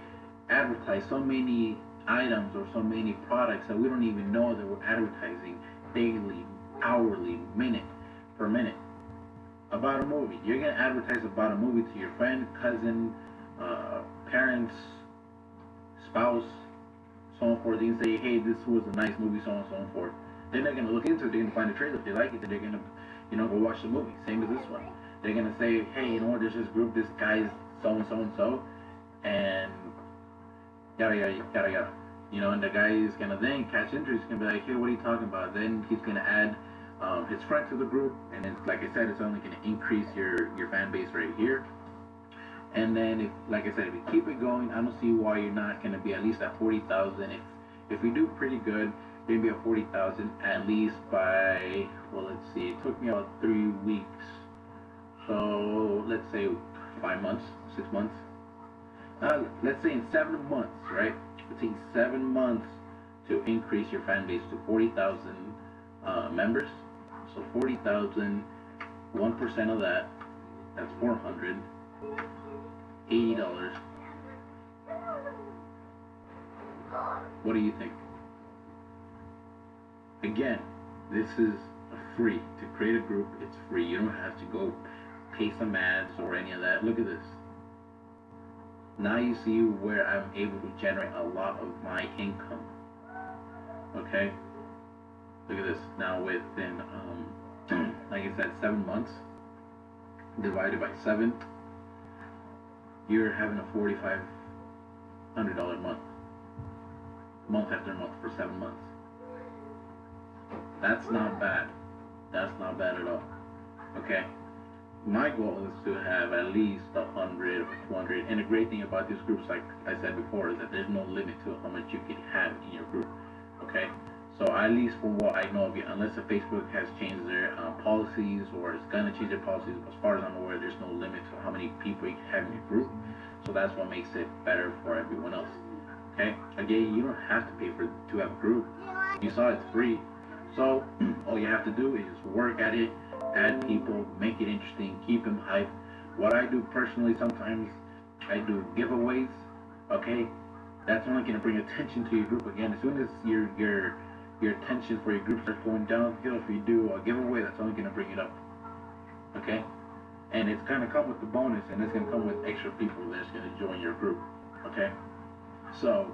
advertise so many items or so many products that we don't even know that we're advertising daily, hourly, minute per minute about a movie. You're gonna advertise about a movie to your friend, cousin, parents, spouse, so on and forth. You can say, hey, this was a nice movie, so on and so forth. Then they're gonna look into it. They're gonna find a trailer if they like it. Then they're gonna, go watch the movie. Same as this one. They're gonna say, hey, you know what? There's this group. This guy's so and so and so, and yada yada yada yada. And the guy is gonna then catch interest. He's gonna be like, hey, what are you talking about? Then he's gonna add his friend to the group, and it's, like I said, it's only gonna increase your fan base right here. And then, if, like I said, if you keep it going, I don't see why you're not gonna be at least at 40,000. If we do pretty good, you're gonna be at 40,000 at least by, well, let's see, it took me about 3 weeks. So let's say 5 months, 6 months. Let's say in 7 months, right? It takes 7 months to increase your fan base to 40,000 members. So 40,000, 1% of that, that's $480. What do you think? Again, this is free. To create a group, it's free. You don't have to go pay some ads or any of that. Look at this. Now you see where I'm able to generate a lot of my income. Okay? Look at this. Now within, like I said, 7 months, divided by 7, you're having a $4,500 month after month for 7 months. That's not bad. That's not bad at all. Okay? My goal is to have at least 100 or 200. And the great thing about these groups, like I said before, is that there's no limit to how much you can have in your group. Okay? So at least from what I know of you, unless the Facebook has changed their policies or is going to change their policies, as far as I'm aware, there's no limit to how many people you can have in your group. So that's what makes it better for everyone else. Okay? Again, you don't have to pay to have a group. You saw it's free. So all you have to do is work at it, add people, make it interesting, keep them hyped. What I do personally, sometimes I do giveaways. Okay? That's only going to bring attention to your group again. As soon as your attention for your group starts going downhill, if you do a giveaway, that's only going to bring it up. Okay? And it's going to come with the bonus, and it's going to come with extra people that's going to join your group. Okay? So,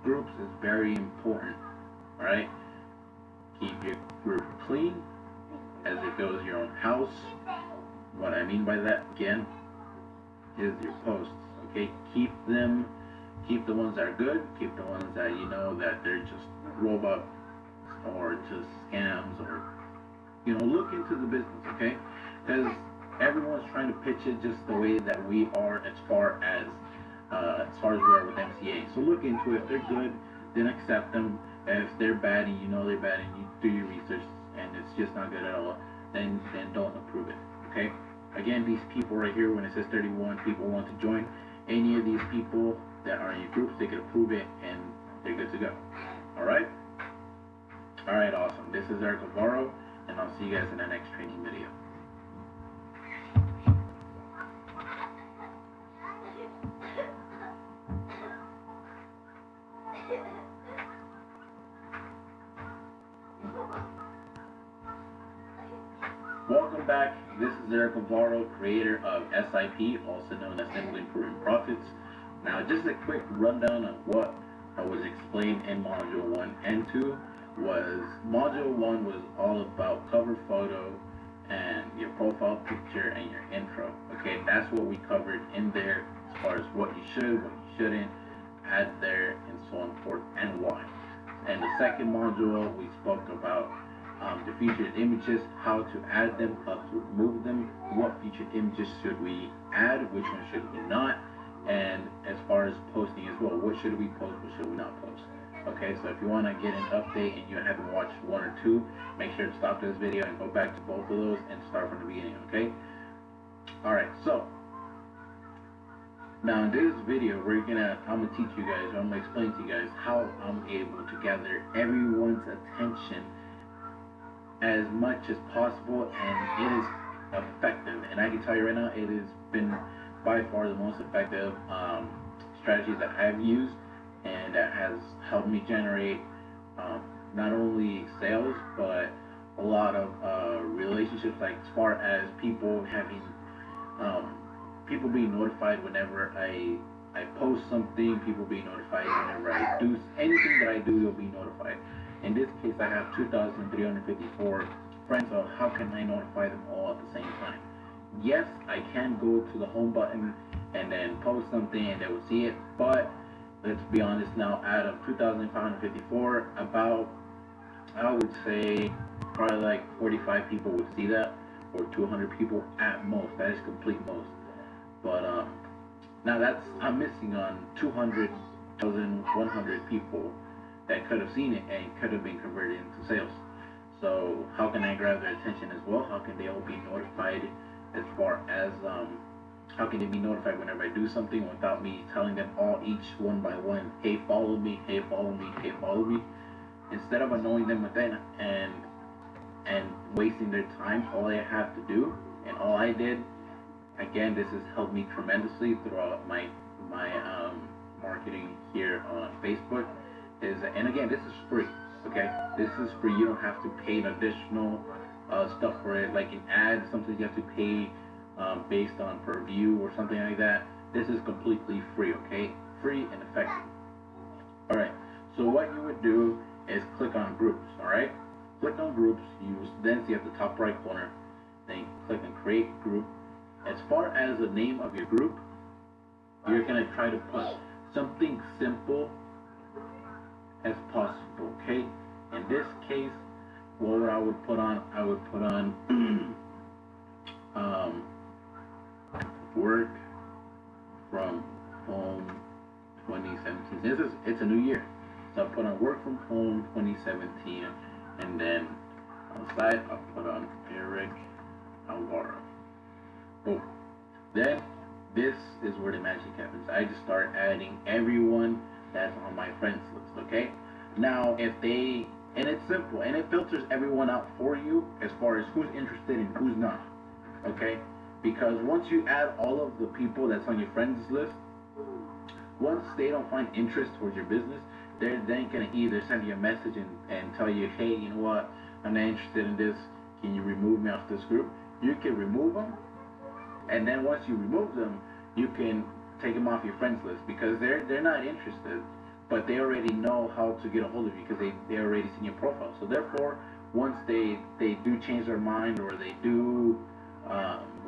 groups is very important. Alright? Keep your group clean, as it goes your own house. What I mean by that, again, is your posts. Okay? Keep the ones that are good, keep the ones that you know that they're just robot or just scams, or look into the business, okay? Because everyone's trying to pitch it just the way that we are, as far as we are with MCA. So look into it. If they're good, then accept them. If they're bad and you know they're bad and you do your research and it's just not good at all, then don't approve it. Okay? Again, these people right here, when it says 31 people want to join, any of these people that are in your groups, they can approve it and they're good to go. Alright? Alright, awesome. This is Eric Alvaro, and I'll see you guys in the next training video. Welcome back. This is Eric Navarro, creator of SIP, also known as Simply Improving Profits. Now, just a quick rundown of what was explained in Module 1 and 2 was Module 1 was all about cover photo and your profile picture and your intro. Okay, that's what we covered in there as far as what you should, what you shouldn't add there, and so on and forth, and why. And the second module, we spoke about the featured images, how to add them, how to remove them, what featured images should we add, which one should we not, and as far as posting as well, what should we post, what should we not post. Okay, so if you want to get an update and you haven't watched one or two, make sure to stop this video and go back to both of those and start from the beginning, okay? Alright, so now in this video, I'm gonna teach you guys, I'm gonna explain to you guys how I'm able to gather everyone's attention as much as possible, and it is effective. And I can tell you right now, it has been by far the most effective strategy that I've used, and that has helped me generate not only sales but a lot of relationships, like as far as people having people being notified whenever I post something, people being notified whenever I do anything that I do, they'll be notified. In this case, I have 2,354 friends, so how can I notify them all at the same time? Yes, I can go to the home button and then post something and they will see it, but let's be honest now, out of 2,554, about, I would say, probably like 45 people would see that, or 200 people at most. That is complete most. But now I'm missing on 200,100 people that could have seen it and could have been converted into sales. So how can I grab their attention as well? How can they all be notified as far as how can they be notified whenever I do something without me telling them all each one by one, hey, follow me, hey, follow me, hey, follow me? Instead of annoying them with that and wasting their time, all I have to do, and all I did, again, this has helped me tremendously throughout my marketing here on Facebook, is, and again, this is free, okay? This is free. You don't have to pay an additional stuff for it, like an ad, something you have to pay based on per view or something like that. This is completely free, okay? Free and effective. All right, so what you would do is click on groups, all right? Click on groups, you then see at the top right corner, then click on create group. As far as the name of your group, you're gonna try to put something simple as possible, okay? In this case, what I would put on, work from home 2017. It's a new year, so I put on work from home 2017, and then on the side I'll put on Eric Navarro. Boom. Then this is where the magic happens. I just start adding everyone that's on my friends list, okay? Now, and it's simple, and it filters everyone out for you as far as who's interested and who's not, okay? Because once you add all of the people that's on your friends list, once they don't find interest towards your business, they're then gonna either send you a message and tell you, hey, you know what, I'm not interested in this, can you remove me off this group? You can remove them, and then once you remove them, you can take them off your friends list, because they're not interested, but they already know how to get a hold of you because they already seen your profile. So therefore, once they do change their mind, or they do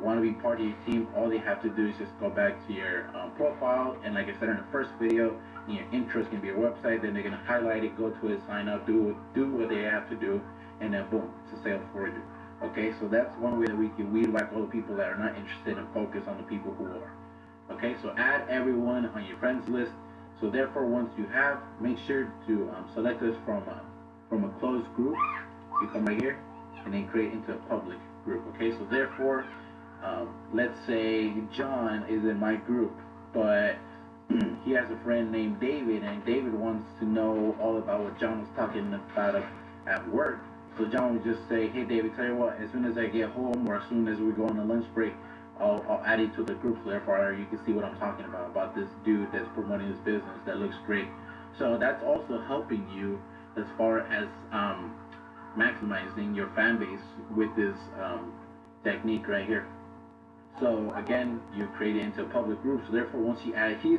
want to be part of your team, all they have to do is just go back to your profile, and like I said in the first video, in your intro is going to be your website, then they're going to highlight it, go to it, sign up, do what they have to do, and then boom, it's a sale for you. Okay, so that's one way that we can weed whack all the people that are not interested and focus on the people who are. Okay, so add everyone on your friends list. So therefore, once you have, make sure to select this from a closed group. You come right here, and then create into a public group. Okay, so therefore, let's say John is in my group, but he has a friend named David, and David wants to know all about what John was talking about at work. So John would just say, hey David, tell you what, as soon as I get home, or as soon as we go on a lunch break, I'll add you to the group, so therefore you can see what I'm talking about this dude that's promoting his business that looks great. So that's also helping you as far as maximizing your fan base with this technique right here. So again, you create it into a public group. So therefore, once you add, he's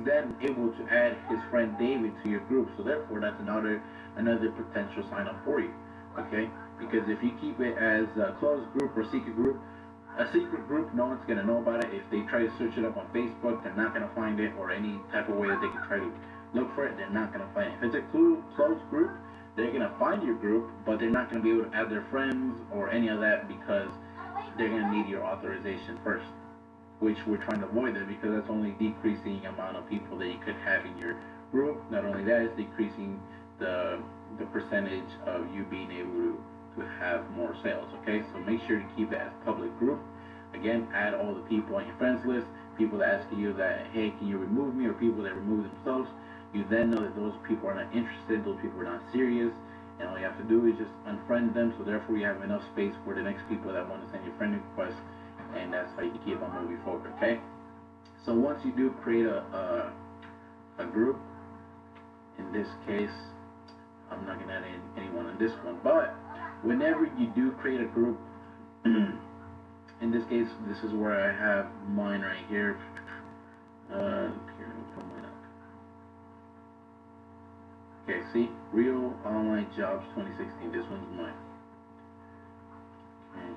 then able to add his friend David to your group. So therefore, that's another potential sign up for you. Okay, because if you keep it as a closed group or secret group, a secret group, no one's gonna know about it. If they try to search it up on Facebook, they're not gonna find it, or any type of way that they can try to look for it, they're not gonna find it. If it's a closed group, they're gonna find your group, but they're not gonna be able to add their friends or any of that because they're going to need your authorization first, which we're trying to avoid that because that's only decreasing the amount of people that you could have in your group. Not only that, it's decreasing the percentage of you being able to have more sales. Okay, so make sure to keep it as public group. Again, add all the people on your friends list, people that ask you that, hey, can you remove me, or people that remove themselves. You then know that those people are not interested, those people are not serious, and all you have to do is just unfriend them, so therefore you have enough space for the next people that want to send you friend requests, and that's how you keep on moving forward. Okay, so once you do create a group, in this case I'm not going to add anyone on this one, but whenever you do create a group, in this case, this is where I have mine right here. Here, let me pull mine up. Okay, see, Real Online Jobs 2016. This one's mine. And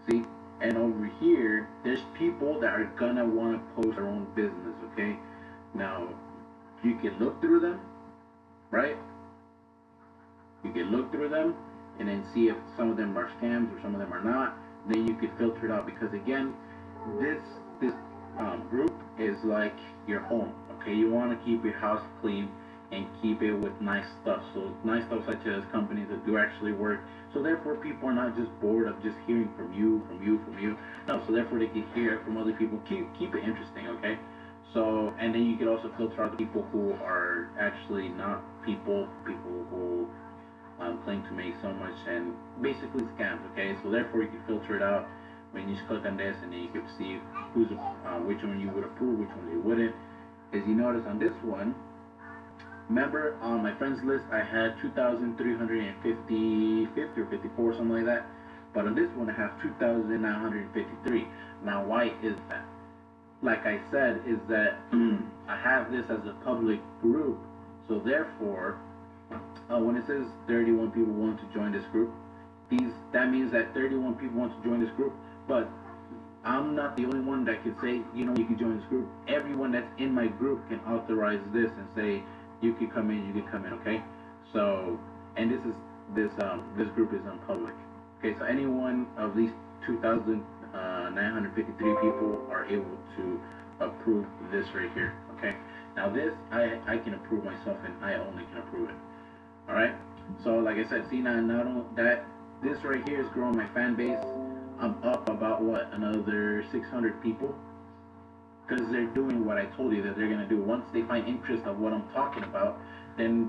see, and over here, there's people that are gonna want to post their own business. Okay, now you can look through them, right? You can look through them and then see if some of them are scams or some of them are not. Then you can filter it out, because again, this group is like your home. Okay, you want to keep your house clean and keep it with nice stuff. So nice stuff such as companies that do actually work. So therefore, people are not just bored of just hearing from you. No, so therefore they can hear from other people. Keep it interesting. Okay. So, and then you can also filter out the people who are actually not people who claim to make so much and basically scams. Okay, so therefore you can filter it out when you just click on this, and then you can see who's which one you would approve, which one you wouldn't. As you notice on this one, remember on my friends list I had 2,350 or 54, something like that, but on this one I have 2,953. Now why is that? Like I said, is that I have this as a public group, so therefore when it says 31 people want to join this group, that means that 31 people want to join this group, but I'm not the only one that can say, you can join this group. Everyone that's in my group can authorize this and say, you can come in, okay? So, and this group is public. Okay, so any one of these 2,953 people are able to approve this right here, okay? Now this, I can approve myself, and I only can approve it. Alright, so like I said, see, now that this right here is growing my fan base. I'm up about another 600 people, because they're doing what I told you that they're gonna do. Once they find interest of what I'm talking about, then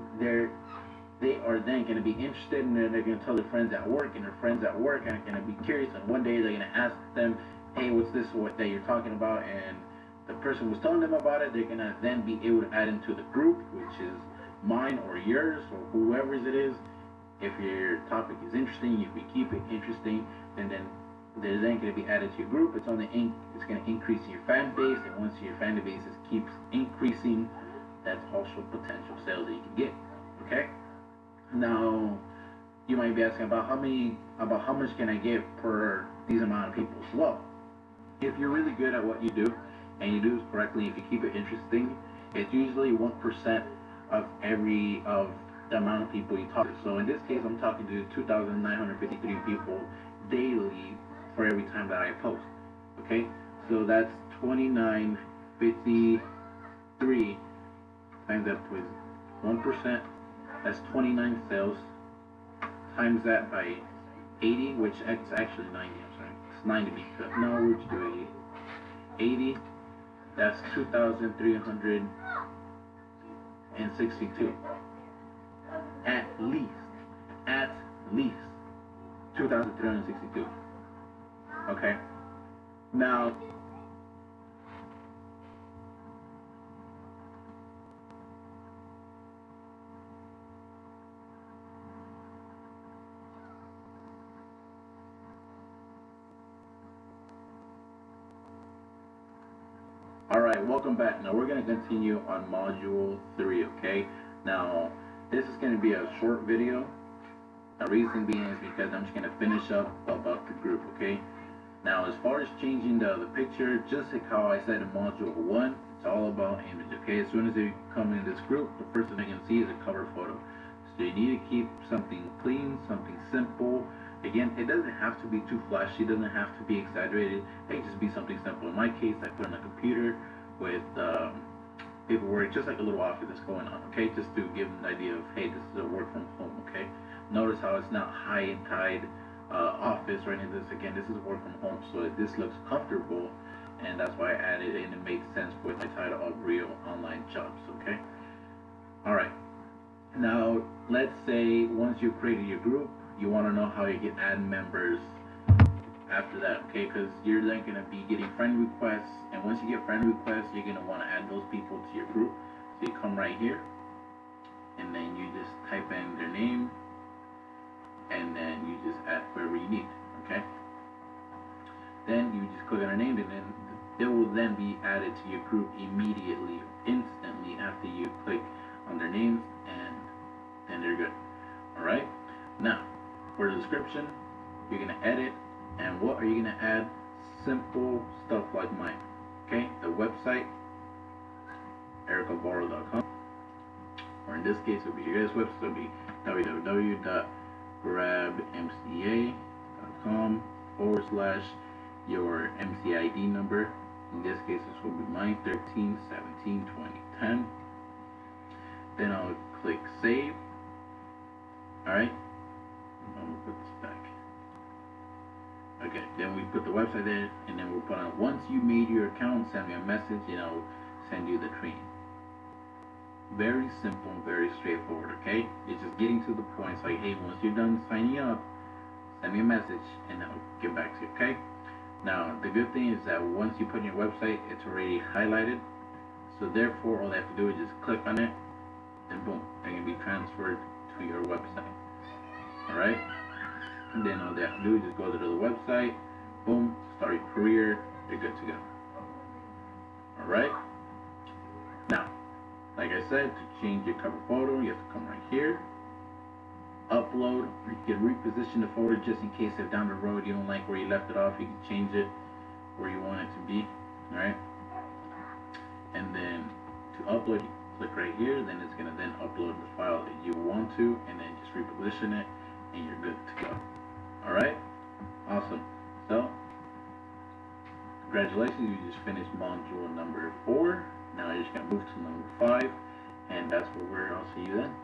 they are then gonna be interested, and they're gonna tell their friends at work, and their friends at work are gonna be curious, and one day they're gonna ask them, hey, what's this that you're talking about? And the person who's telling them about it, they're gonna then be able to add into the group, which is mine or yours or whoever's it is. If your topic is interesting, if you keep it interesting, then they're then going to be added to your group. It's going to increase your fan base, and once your fan base keeps increasing, that's also potential sales that you can get. Okay. Now you might be asking about how much can I get per these amount of people. Well, if you're really good at what you do and you do it correctly, if you keep it interesting, it's usually 1% of the amount of people you talk to. So in this case, I'm talking to 2,953 people daily for every time that I post. Okay, so that's 2,953 times that with 1%. That's 29 sales. Times that by 80, which it's actually 90. I'm sorry, it's 90 because no, we'll just do 80. 80. That's 2,362. At least 2,362. Okay. Now, Alright, welcome back. Now we're going to continue on module 3, okay? Now, this is going to be a short video. The reason being is because I'm just going to finish up about the group, okay? Now, as far as changing the picture, just like how I said in module 1, it's all about image, okay? As soon as you come in this group, the first thing they can see is a cover photo. So you need to keep something clean, something simple. Again, it doesn't have to be too flashy, it doesn't have to be exaggerated. It can just be something simple. In my case, I put on a computer with paperwork, just like a little office that's going on, okay? Just to give them the idea of, hey, this is a work from home, okay? Notice how it's not high and tied office or anything. Again, this is work from home, so this looks comfortable, and that's why I added it, and it made sense with my title of Real Online Jobs, okay? Alright, now let's say once you've created your group, you want to know how you can add members after that, okay? Because you're then going to be getting friend requests, and once you get friend requests, you're going to want to add those people to your group. So you come right here, and then you just type in their name, and then you just add whoever you need, okay? Then you just click on their name, and then they will then be added to your group immediately, instantly after you click on their names, and then they're good. Alright? Now, for the description, you're going to edit, and what are you going to add? Simple stuff like mine, okay? The website, ericabarro.com, or in this case, it'll be your guys' website, it'll be www.grabmca.com/ your MCA ID number. In this case, this will be mine, 13172010. Then I'll click save. Alright, I'm gonna put this back. Okay, then we put the website there, and then we'll put on, once you made your account, send me a message, and I'll send you the training. Very simple and very straightforward, okay? It's just getting to the point. It's like, hey, once you're done signing up, send me a message, and I'll get back to you, okay? Now, the good thing is that once you put in your website, it's already highlighted. So therefore, all they have to do is just click on it, and boom, they're going to be transferred to your website. Alright? And then all they have to do is just go to the website, boom, start your career, you're good to go. Alright? Now, like I said, to change your cover photo, you have to come right here, upload. You can reposition the photo just in case if down the road you don't like where you left it off, you can change it where you want it to be. Alright? And then to upload, you click right here, then it's going to then upload the file that you want to, and then just reposition it, and you're good to go. Alright? Awesome. So, congratulations, you just finished module number 4. Now you're just going to move to number 5, and that's where I'll see you then.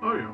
Oh yeah.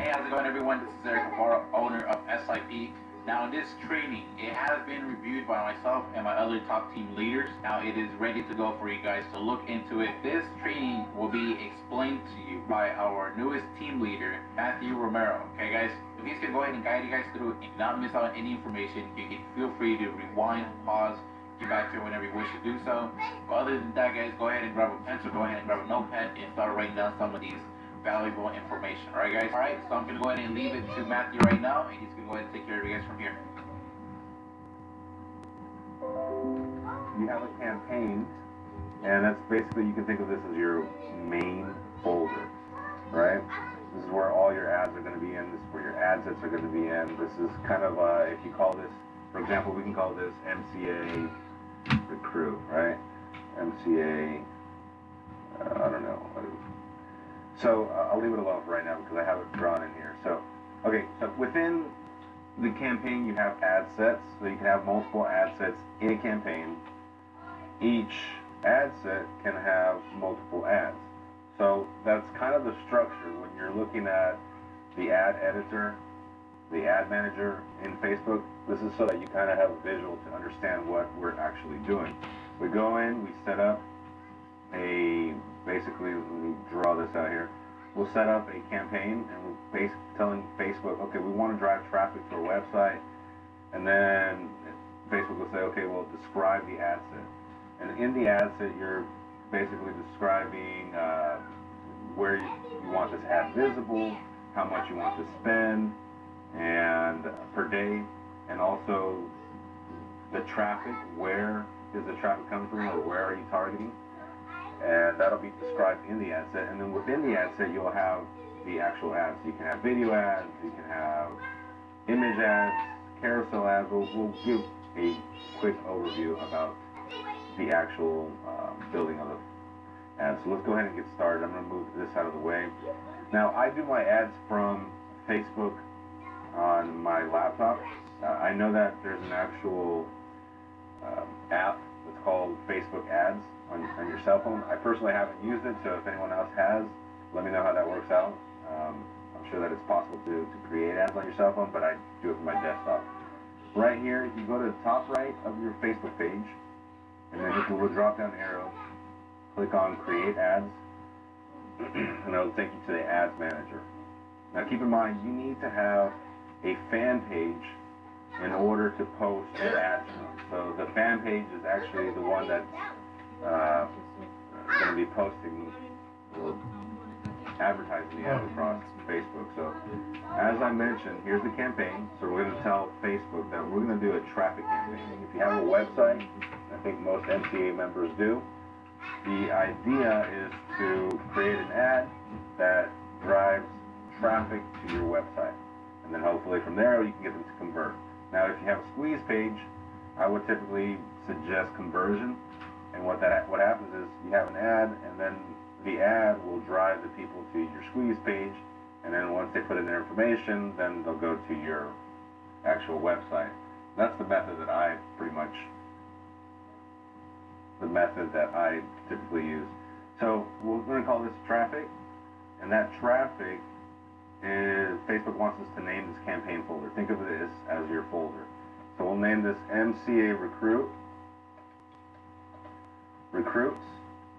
Hey, how's it going, everyone? This is Eric Ibarra, owner of SIP. Now, in this training, it has been reviewed by myself and my other top team leaders. Now, it is ready to go for you guys to look into it. This training will be explained to you by our newest team leader, Matthew Romero. Okay, guys? If he's going to go ahead and guide you guys through it and not miss out on any information, you can feel free to rewind, pause, get back to it whenever you wish to do so. But other than that, guys, go ahead and grab a pencil, go ahead and grab a notepad, and start writing down some of these valuable information. Alright, guys? Alright, so I'm going to go ahead and leave it to Matthew right now, and he's going to go ahead and take care of you guys from here. You have a campaign, and that's basically, you can think of this as your main folder, right? This is where all your ads are going to be in. This is where your ad sets are going to be in. This is kind of, if you call this, for example, we can call this MCA Recruit, right? MCA, I don't know. So I'll leave it alone for right now because I have it drawn in here. So, okay, so within the campaign you have ad sets, so you can have multiple ad sets in a campaign. Each ad set can have multiple ads. So that's kind of the structure when you're looking at the ad editor, the ad manager in Facebook. This is so that you kind of have a visual to understand what we're actually doing. We go in, we set up basically, let me draw this out here. We'll set up a campaign and we're basically telling Facebook, okay, we want to drive traffic to our website, and then Facebook will say, okay, well, describe the ad set. And in the ad set, you're basically describing where you want this ad visible, how much you want to spend, and per day, and also the traffic, where is the traffic coming from, or where are you targeting? And that'll be described in the ad set. And then within the ad set, you'll have the actual ads. You can have video ads, you can have image ads, carousel ads. We'll give a quick overview about the actual building of the ads. So let's go ahead and get started. I'm going to move this out of the way. Now, I do my ads from Facebook on my laptop. I know that there's an actual app that's called Facebook Ads on your cell phone. I personally haven't used it, so if anyone else has, let me know how that works out. I'm sure that it's possible to create ads on your cell phone, but I do it from my desktop. Right here, you go to the top right of your Facebook page, and then hit the little drop-down arrow, click on Create Ads, and it'll take you to the Ads Manager. Now keep in mind, you need to have a fan page in order to post your ads from. So the fan page is actually the one that's going to be posting or advertising the ads across Facebook. So as I mentioned, here's the campaign. So we're going to tell Facebook that we're going to do a traffic campaign. If you have a website, I think most MCA members do, the idea is to create an ad that drives traffic to your website. And then hopefully from there you can get them to convert. Now if you have a squeeze page, I would typically suggest conversion. And what happens is you have an ad, and then the ad will drive the people to your squeeze page, and then once they put in their information, then they'll go to your actual website. That's the method that I typically use. So we're going to call this traffic, and that traffic is, Facebook wants us to name this campaign folder. Think of this as your folder. So we'll name this MCA Recruits,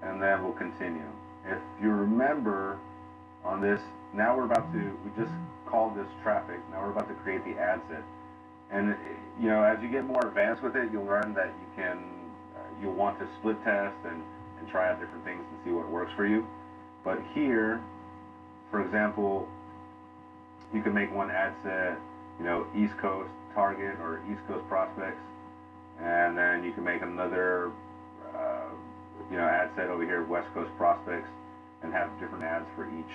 and then we'll continue. If you remember on this, now we just called this traffic. Now we're about to create the ad set. And you know, as you get more advanced with it, you'll learn that you'll want to split test and try out different things and see what works for you. But here, for example, you can make one ad set, you know, East Coast target or East Coast prospects, and then you can make another ad set over here, West Coast prospects, and have different ads for each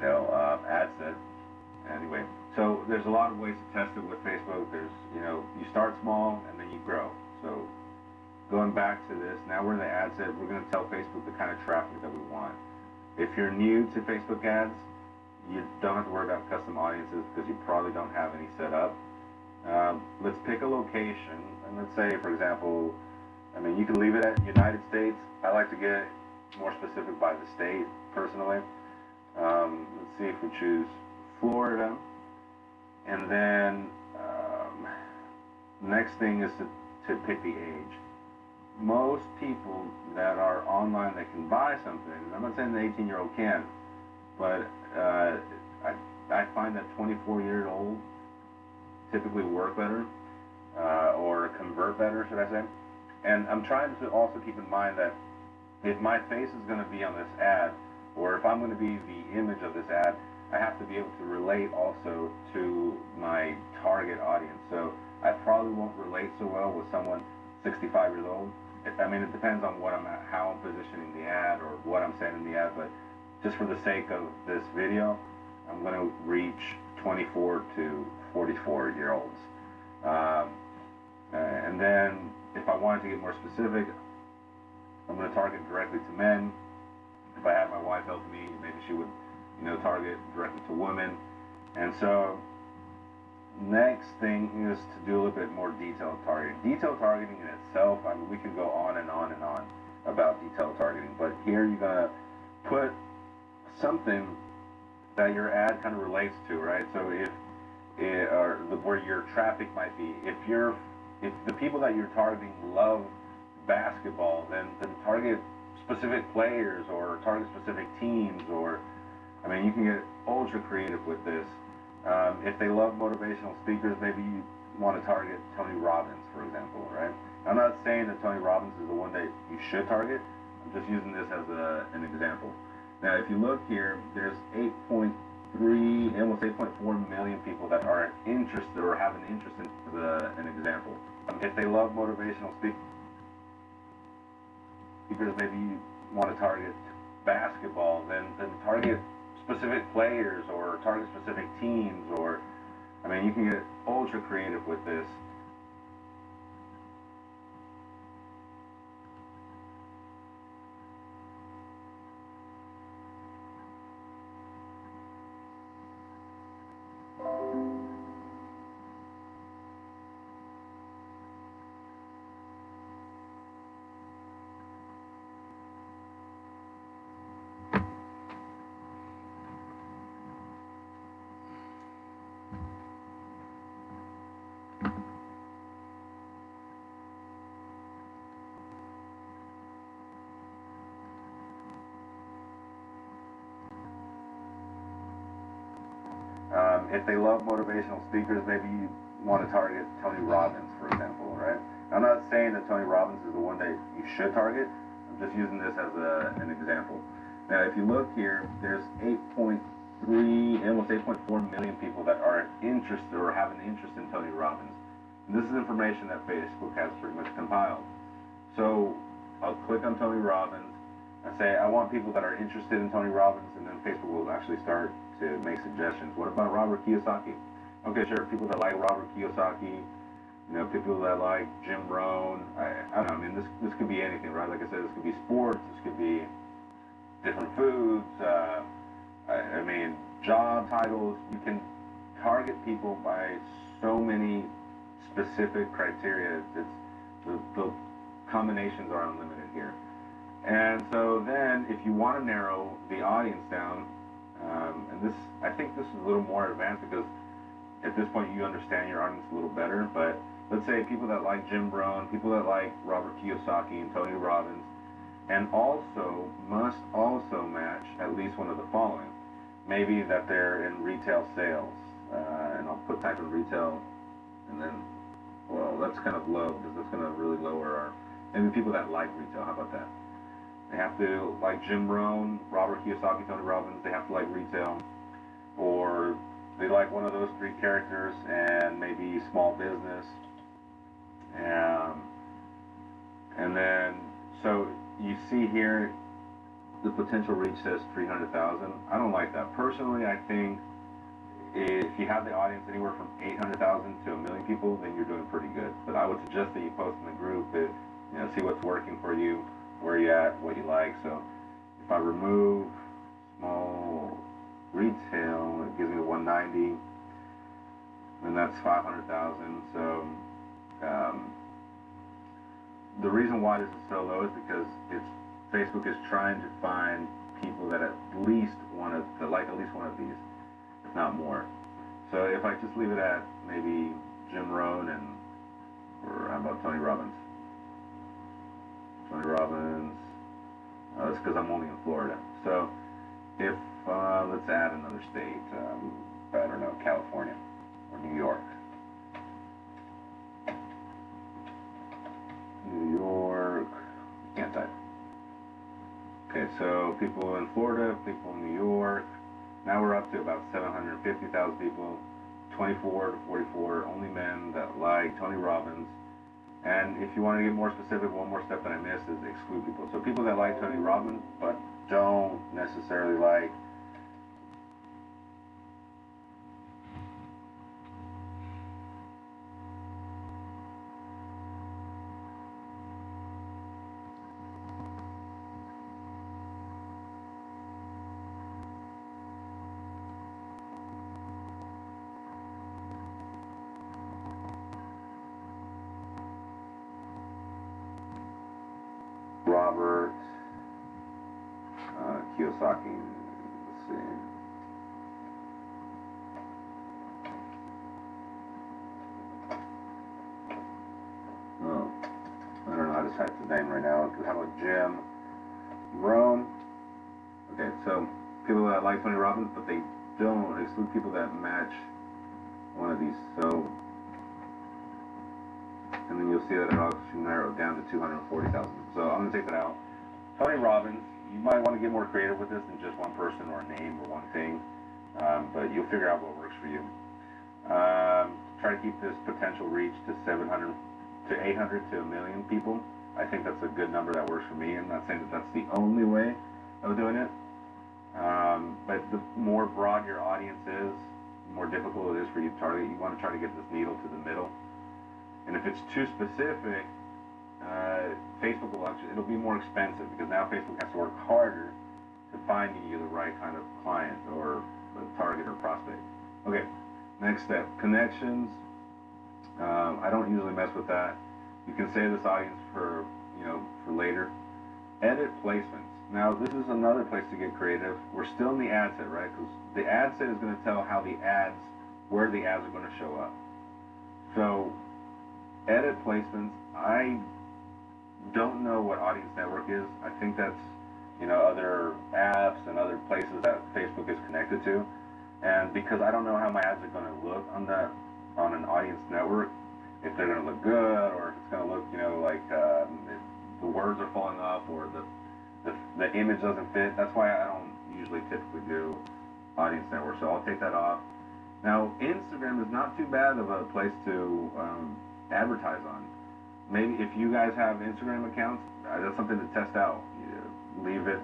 ad set. Anyway, so there's a lot of ways to test it with Facebook. There's, you start small and then you grow. So going back to this, now we're in the ad set. We're going to tell Facebook the kind of traffic that we want. If you're new to Facebook ads, you don't have to worry about custom audiences because you probably don't have any set up. Let's pick a location, and let's say, for example, you can leave it at United States. I like to get more specific by the state, personally. Let's see if we choose Florida, and then next thing is to pick the age. Most people that are online that can buy something, I'm not saying the 18-year-old can, but I find that 24-year-old typically work better, or convert better, should I say. And I'm trying to also keep in mind that if my face is going to be on this ad, or if I'm going to be the image of this ad, I have to be able to relate also to my target audience. So I probably won't relate so well with someone 65 years old. I mean, it depends on what I'm at, how I'm positioning the ad, or what I'm saying in the ad, but just for the sake of this video, I'm going to reach 24 to 44-year-olds. And then if I wanted to get more specific, I'm going to target directly to men. If I had my wife help me, maybe she would, target directly to women. And so next thing is to do a little bit more detailed targeting. Detailed targeting in itself, I mean, we can go on and on and on about detailed targeting, but here you're going to put something that your ad kind of relates to, right? So where your traffic might be. If the people that you're targeting love basketball, then target specific players, or target specific teams, or, I mean, you can get ultra creative with this. If they love motivational speakers, maybe you want to target Tony Robbins, for example, right? I'm not saying that Tony Robbins is the one that you should target. I'm just using this as an example. Now, if you look here, there's 8.3, almost 8.4 million people that are interested or have an interest in an example. If they love motivational speakers, maybe you want to target basketball, then target specific players, or target specific teams, or, I mean, you can get ultra creative with this. If they love motivational speakers, maybe you want to target Tony Robbins, for example, right? I'm not saying that Tony Robbins is the one that you should target. I'm just using this as an example. Now, if you look here, there's 8.3, almost 8.4 million people that are interested or have an interest in Tony Robbins. And this is information that Facebook has pretty much compiled. So I'll click on Tony Robbins and say, I want people that are interested in Tony Robbins, and then Facebook will actually start to make suggestions. What about Robert Kiyosaki? Okay, sure, people that like Robert Kiyosaki, people that like Jim Rohn, I don't know, I mean, this could be anything, right? Like I said, this could be sports, this could be different foods, I mean, job titles. You can target people by so many specific criteria. The combinations are unlimited here. And so then, if you want to narrow the audience down, and I think this is a little more advanced, because at this point you understand your audience a little better, but let's say people that like Jim Rohn, people that like Robert Kiyosaki and Tony Robbins, and also must also match at least one of the following. Maybe that they're in retail sales, and I'll type in retail, and then, well, that's kind of low, because that's going to really lower our, maybe people that like retail, how about that? They have to like Jim Rohn, Robert Kiyosaki, Tony Robbins. They have to like retail, or they like one of those three characters, and maybe small business. And then, so you see here, the potential reach says 300,000. I don't like that. Personally, I think if you have the audience anywhere from 800,000 to 1 million people, then you're doing pretty good. But I would suggest that you post in the group that, see what's working for you, where you at, what you like. So if I remove small retail, it gives me 190, and that's 500,000. So the reason why this is so low is because Facebook is trying to find people that at least want to like at least one of these. If not more. So if I just leave it at maybe Jim Rohn or how about Tony Robbins? Tony Robbins, that's because I'm only in Florida. So if, let's add another state, I don't know, California or New York. New York, can't type. Okay, so people in Florida, people in New York. Now we're up to about 750,000 people, 24 to 44, only men that like Tony Robbins. And if you want to get more specific, one more step that I missed is exclude people. So people that like Tony Robbins but don't necessarily like Robert Kiyosaki. Let's see. Oh, I don't know how to type the name right now. How about Jim Rohn? Okay, so people that like Tony Robbins, but they don't exclude people that match one of these. So, and then you'll see that it actually narrowed down to 240,000. So I'm going to take that out. Tony Robbins, you might want to get more creative with this than just one person or a name or one thing, but you'll figure out what works for you. Try to keep this potential reach to 700 to 800 to 1 million people. I think that's a good number that works for me. I'm not saying that that's the only way of doing it, but the more broad your audience is, the more difficult it is for you to target. You want to try to get this needle to the middle. And if it's too specific, Facebook will actually, it'll be more expensive because now Facebook has to work harder to finding you the right kind of client or target or prospect. Okay, next step, connections. I don't usually mess with that. You can save this audience for, for later. Edit placements. Now this is another place to get creative. We're still in the ad set, right? Because the ad set is going to tell how the ads, where the ads are going to show up. So edit placements, I don't know what audience network is. I think that's, other apps and other places that Facebook is connected to. And because I don't know how my ads are going to look on an audience network, if they're going to look good or if it's going to look, like the words are falling off or the image doesn't fit. That's why I don't usually typically do audience network. So I'll take that off. Now, Instagram is not too bad of a place to advertise on. Maybe if you guys have Instagram accounts, that's something to test out. You leave it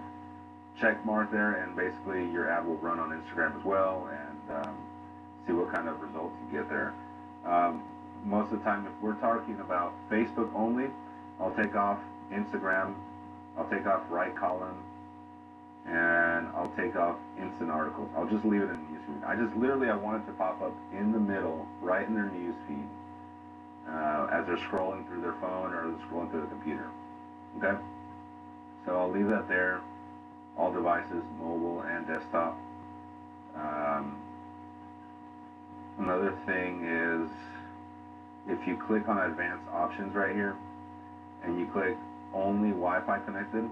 check mark there, and basically your ad will run on Instagram as well, and see what kind of results you get there. Most of the time, if we're talking about Facebook only, I'll take off Instagram, I'll take off right column, and I'll take off instant articles. I'll just leave it in the newsfeed. I want it to pop up in the middle, right in their newsfeed, as they're scrolling through their phone or they're scrolling through the computer. Okay? So I'll leave that there. All devices, mobile and desktop. Another thing is, if you click on advanced options right here, and you click only Wi-Fi connected,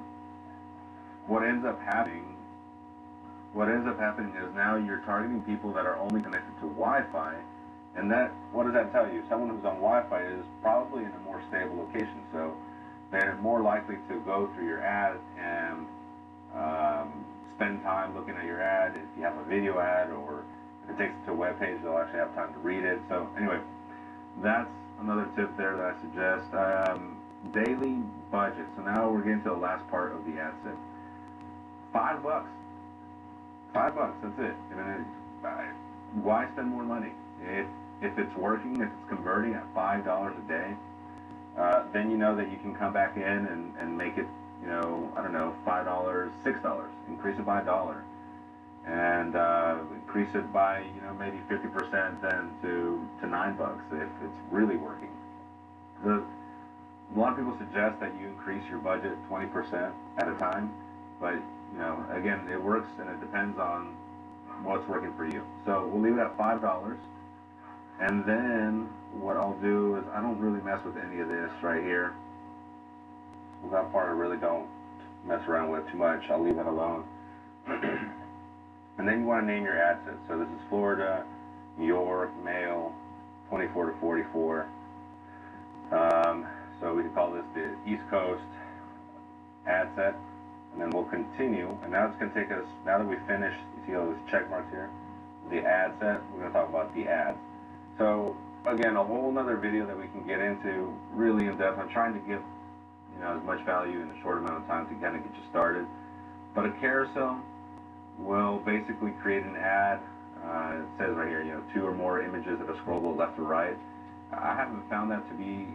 what ends up happening is now you're targeting people that are only connected to Wi-Fi, and what does that tell you? Someone who's on Wi-Fi is probably in a more stable location, so they're more likely to go through your ad and spend time looking at your ad. If you have a video ad or if it takes it to a web page, they'll actually have time to read it. So anyway, that's another tip there that I suggest. Daily budget. So now we're getting to the last part of the ad set. $5. $5, that's it. I mean, why spend more money? If it's working, if it's converting at $5 a day, then you know that you can come back in and make it, I don't know, $5, $6, increase it by $1, and increase it by, maybe 50% then to $9 if it's really working. A lot of people suggest that you increase your budget 20% at a time, but again, it works and it depends on what's working for you. So we'll leave it at $5. And then what I'll do is I don't really mess with any of this right here. Well, that part I really don't mess around with too much. I'll leave that alone. And then you want to name your ad set. So this is Florida, New York, male, 24 to 44. So we can call this the East Coast ad set. And then we'll continue. And now it's going to take us, now that we finish, you see all those check marks here? The ad set, we're going to talk about the ads. So again, a whole nother video that we can get into really in depth. I'm trying to give as much value in a short amount of time to kind of get you started. But a carousel will basically create an ad. It says right here, 2 or more images that are scrollable left to right. I haven't found that to be,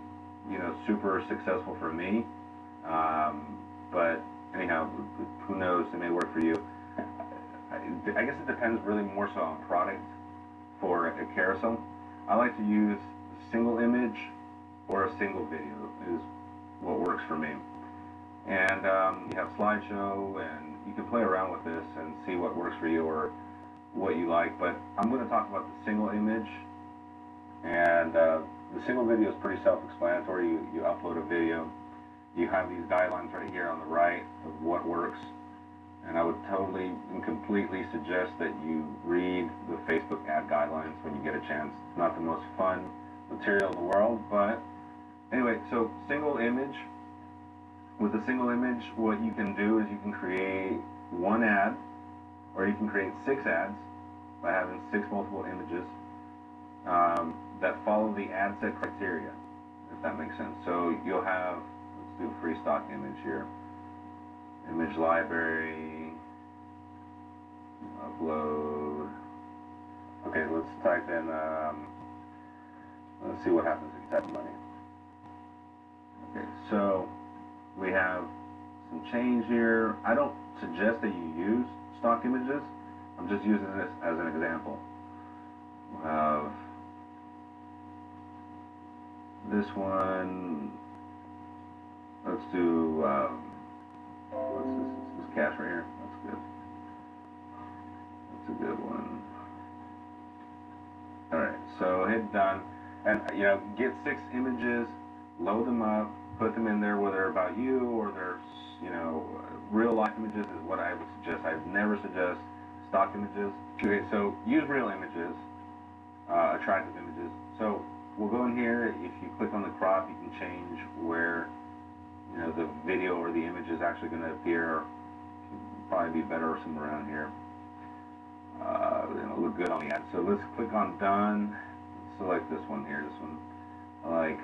super successful for me. But anyhow, who knows? It may work for you. I guess it depends really more so on product for a carousel. I like to use a single image or a single video is what works for me. And you have slideshow, and you can play around with this and see what works for you or what you like. But I'm going to talk about the single image, and the single video is pretty self-explanatory. You upload a video, you have these guidelines right here on the right of what works, and I would totally and completely suggest that you read the Facebook ad guidelines when you get a chance. It's not the most fun material in the world, but anyway, so single image. With a single image, what you can do is you can create one ad, or you can create 6 ads by having 6 multiple images that follow the ad set criteria, if that makes sense. So you'll have, let's do free stock image here, image library, upload. Okay, let's type in, let's see what happens if you type money. Okay, so we have some change here. I don't suggest that you use stock images. I'm just using this as an example. We'll have this one. Let's do, what's this? This cash right here. That's good. That's a good one. Alright, so hit done. And, get 6 images, load them up, put them in there, whether they're about you or they're, real life images is what I would suggest. I'd never suggest stock images. Okay, so use real images, attractive images. So we'll go in here. If you click on the crop, you can change where, the video or the image is actually going to appear. Probably be better somewhere around here. It'll look good on the ad. So let's click on done. Select this one here. This one I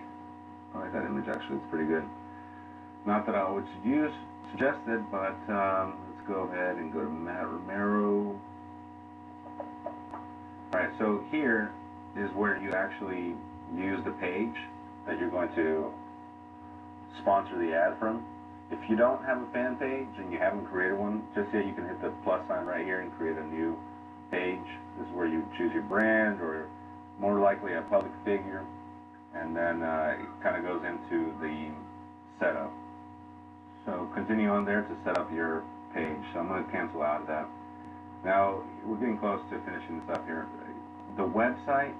like that image actually. It's pretty good. Not that I would suggest it, but let's go ahead and go to Matt Romero. Alright, so here is where you actually use the page that you're going to sponsor the ad from. If you don't have a fan page and you haven't created one, just yet, you can hit the plus sign right here and create a new page. This is where you choose your brand, or more likely a public figure. And then it kind of goes into the setup. So continue on there to set up your page. So I'm going to cancel out of that. Now we're getting close to finishing this up here. The website,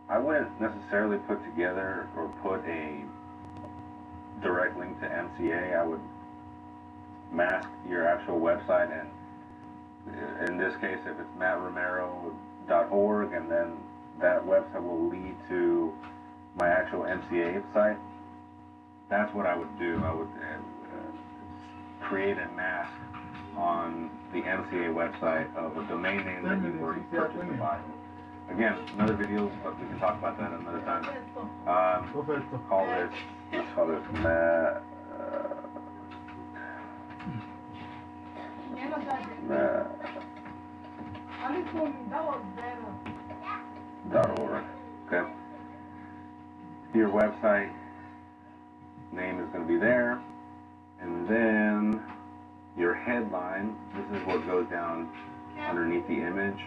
I wouldn't necessarily put together or put a direct link to MCA. I would mask your actual website, and in this case, if it's mattromero.org, and then that website will lead to my actual MCA site. That's what I would do. I would create a mask on the MCA website of a domain name that you've already purchased to buy. Again, another video, but we can talk about that another time. Let's call this .org. Okay. Your website name is going to be there, and then your headline, this is what goes down underneath the image.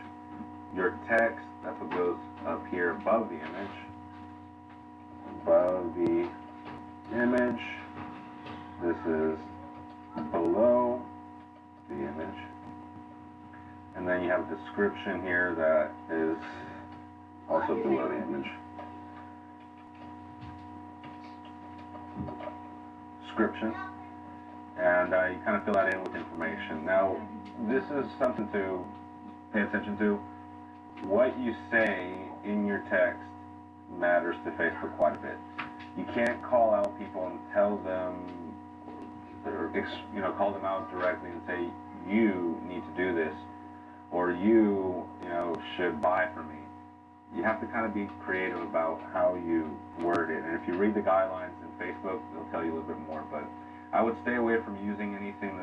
Your text, that's what goes up here above the image. Above the image, this is below the image. And then you have a description here that is also below the image. Description, and you kind of fill that in with information. Now, this is something to pay attention to. What you say in your text matters to Facebook quite a bit. You can't call out people and tell them, or call them out directly and say, you need to do this, or you should buy from me. You have to kind of be creative about how you word it. And if you read the guidelines in Facebook, they'll tell you a little bit more. But I would stay away from using anything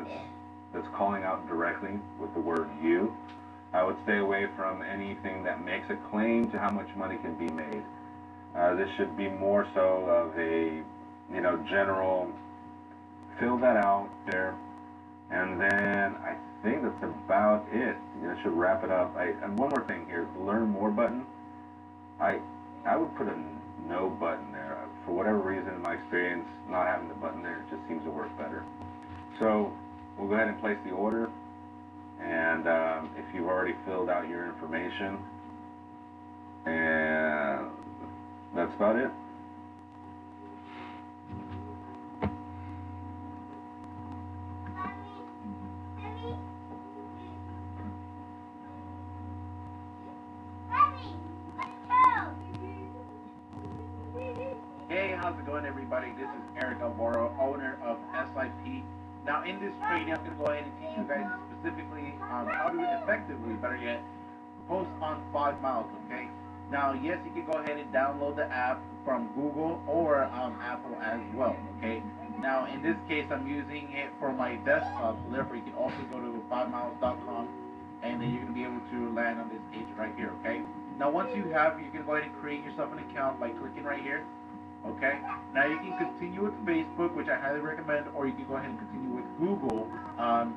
that's calling out directly with the word you. I would stay away from anything that makes a claim to how much money can be made. This should be more so of a general, fill that out there, and then I think that's about it. That should wrap it up. And one more thing here, the learn more button. I would put a no button there. For whatever reason, in my experience, not having the button there just seems to work better. So we'll go ahead and place the order, and if you've already filled out your information, and that's about it. Hey, how's it going, everybody? This is Eric Alvaro, owner of SIP. Now, in this training, I'm going to go ahead and teach you guys specifically how to effectively, better yet, post on 5 miles, okay? Now, yes, you can go ahead and download the app from Google or Apple as well, okay? Now, in this case, I'm using it for my desktop, so therefore you can also go to 5miles.com, and then you're going to be able to land on this page right here, okay? Now, once you have, you can go ahead and create yourself an account by clicking right here. Okay, now you can continue with Facebook, which I highly recommend, or you can go ahead and continue with Google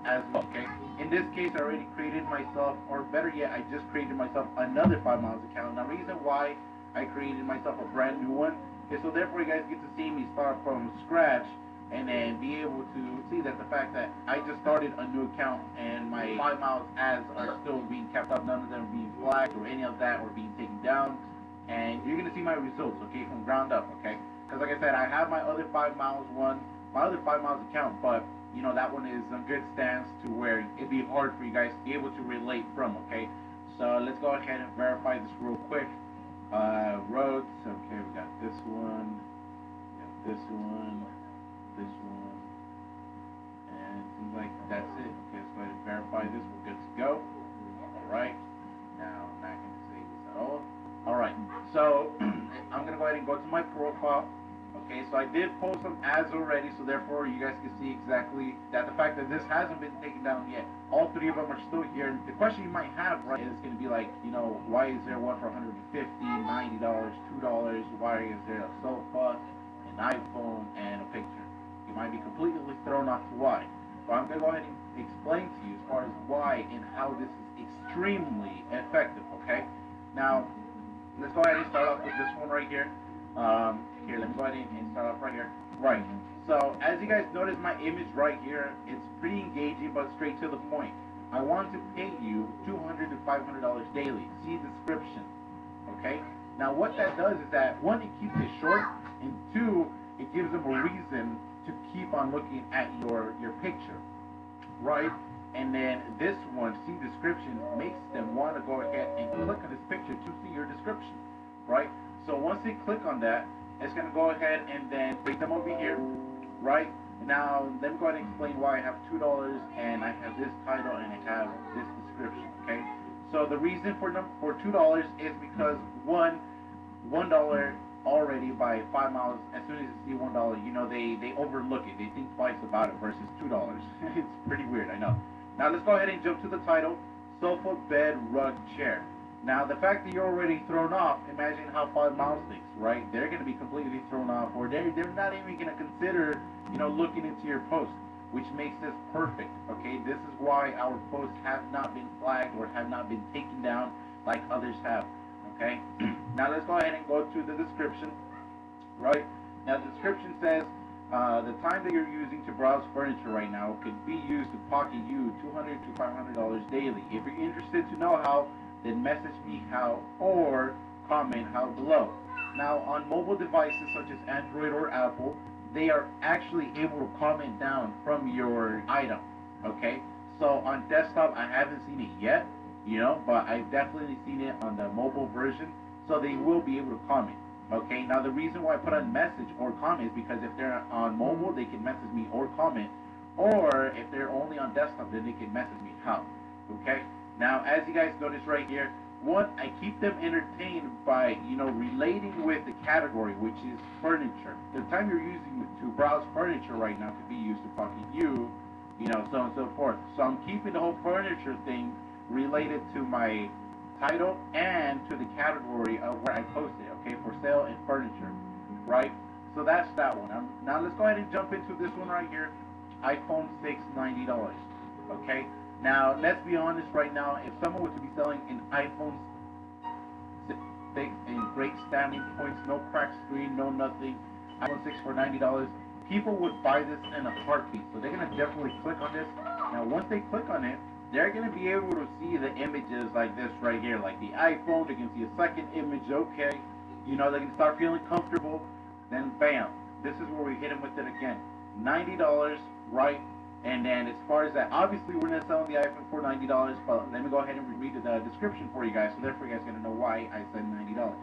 as well, okay? In this case, I already created myself, or better yet, I just created myself another 5 miles account. Now, the reason why I created myself a brand new one is so therefore you guys get to see me start from scratch and then be able to see that the fact that I just started a new account and my 5 miles ads are still being kept up, none of them are being flagged or any of that or being taken down. And you're going to see my results, okay, from ground up, okay? Because like I said, I have my other 5 miles account, but, that one is a good stance to where it'd be hard for you guys to be able to relate from, okay? So let's go ahead and verify this real quick. Roads, okay, we got this one, and it seems like that's it. Okay, let's go ahead and verify this, we're good to go. Alright, now I'm not going to save this at all. Alright, so I'm going to go ahead and go to my profile. Okay, so I did post some ads already, so therefore you guys can see exactly that the fact that this hasn't been taken down yet. All 3 of them are still here. The question you might have, right, is going to be like, why is there one for $150, $90, $2? Why is there a sofa, an iPhone, and a picture? You might be completely thrown off to why. So I'm going to go ahead and explain to you as far as why and how this is extremely effective, okay? Now, let's go ahead and start off with this one right here. Here, let me go ahead and start off right here. Right. So, as you guys notice, my image right here, it's pretty engaging, but straight to the point. I want to pay you $200 to $500 daily. See description. Okay? Now, what that does is that, 1, it keeps it short, and 2, it gives them a reason to keep on looking at your picture. Right? And then this one, see description, makes them want to go ahead and click on this picture to see your description, right? So once they click on that, it's going to go ahead and then take them over here, right? Now, let me go ahead and explain why I have $2 and I have this title and I have this description, okay? So the reason for $2 is because $1 already by 5 miles, as soon as you see $1, they overlook it. They think twice about it versus $2. It's pretty weird, I know. Now let's go ahead and jump to the title, sofa, bed, rug, chair. Now the fact that you're already thrown off, imagine how 5 miles thinks, right? They're going to be completely thrown off, or they're not even going to consider, looking into your post, which makes this perfect, okay? This is why our posts have not been flagged or have not been taken down like others have, okay? Now let's go ahead and go to the description, right? Now the description says, The time that you're using to browse furniture right now could be used to pocket you $200 to $500 daily. If you're interested to know how, then message me how or comment how below. Now, on mobile devices such as Android or Apple, they are actually able to comment down from your item. Okay, so on desktop, I haven't seen it yet, but I've definitely seen it on the mobile version, so they will be able to comment. Okay, now the reason why I put on message or comment is because if they're on mobile, they can message me or comment, or if they're only on desktop, then they can message me how. Okay, now as you guys notice right here, one, I keep them entertained by, relating with the category, which is furniture. The time you're using it to browse furniture right now could be used to pocket you, so on and so forth. So I'm keeping the whole furniture thing related to my title and to the category of where I posted, okay, for sale and furniture, right? So that's that one. Now let's go ahead and jump into this one right here, iPhone 6, $90, okay? Now, let's be honest right now, if someone were to be selling an iPhone 6 in great standing points, no cracked screen, no nothing, iPhone 6 for $90, people would buy this in a heartbeat. So they're going to definitely click on this. Now, once they click on it, they're going to be able to see the images like this right here, like the iPhone. They can see a second image, okay. They're going to start feeling comfortable. Then, bam, this is where we hit them with it again. $90, right? And then as far as that, obviously we're not selling the iPhone for $90, but let me go ahead and read the description for you guys, so therefore you guys are going to know why I said $90.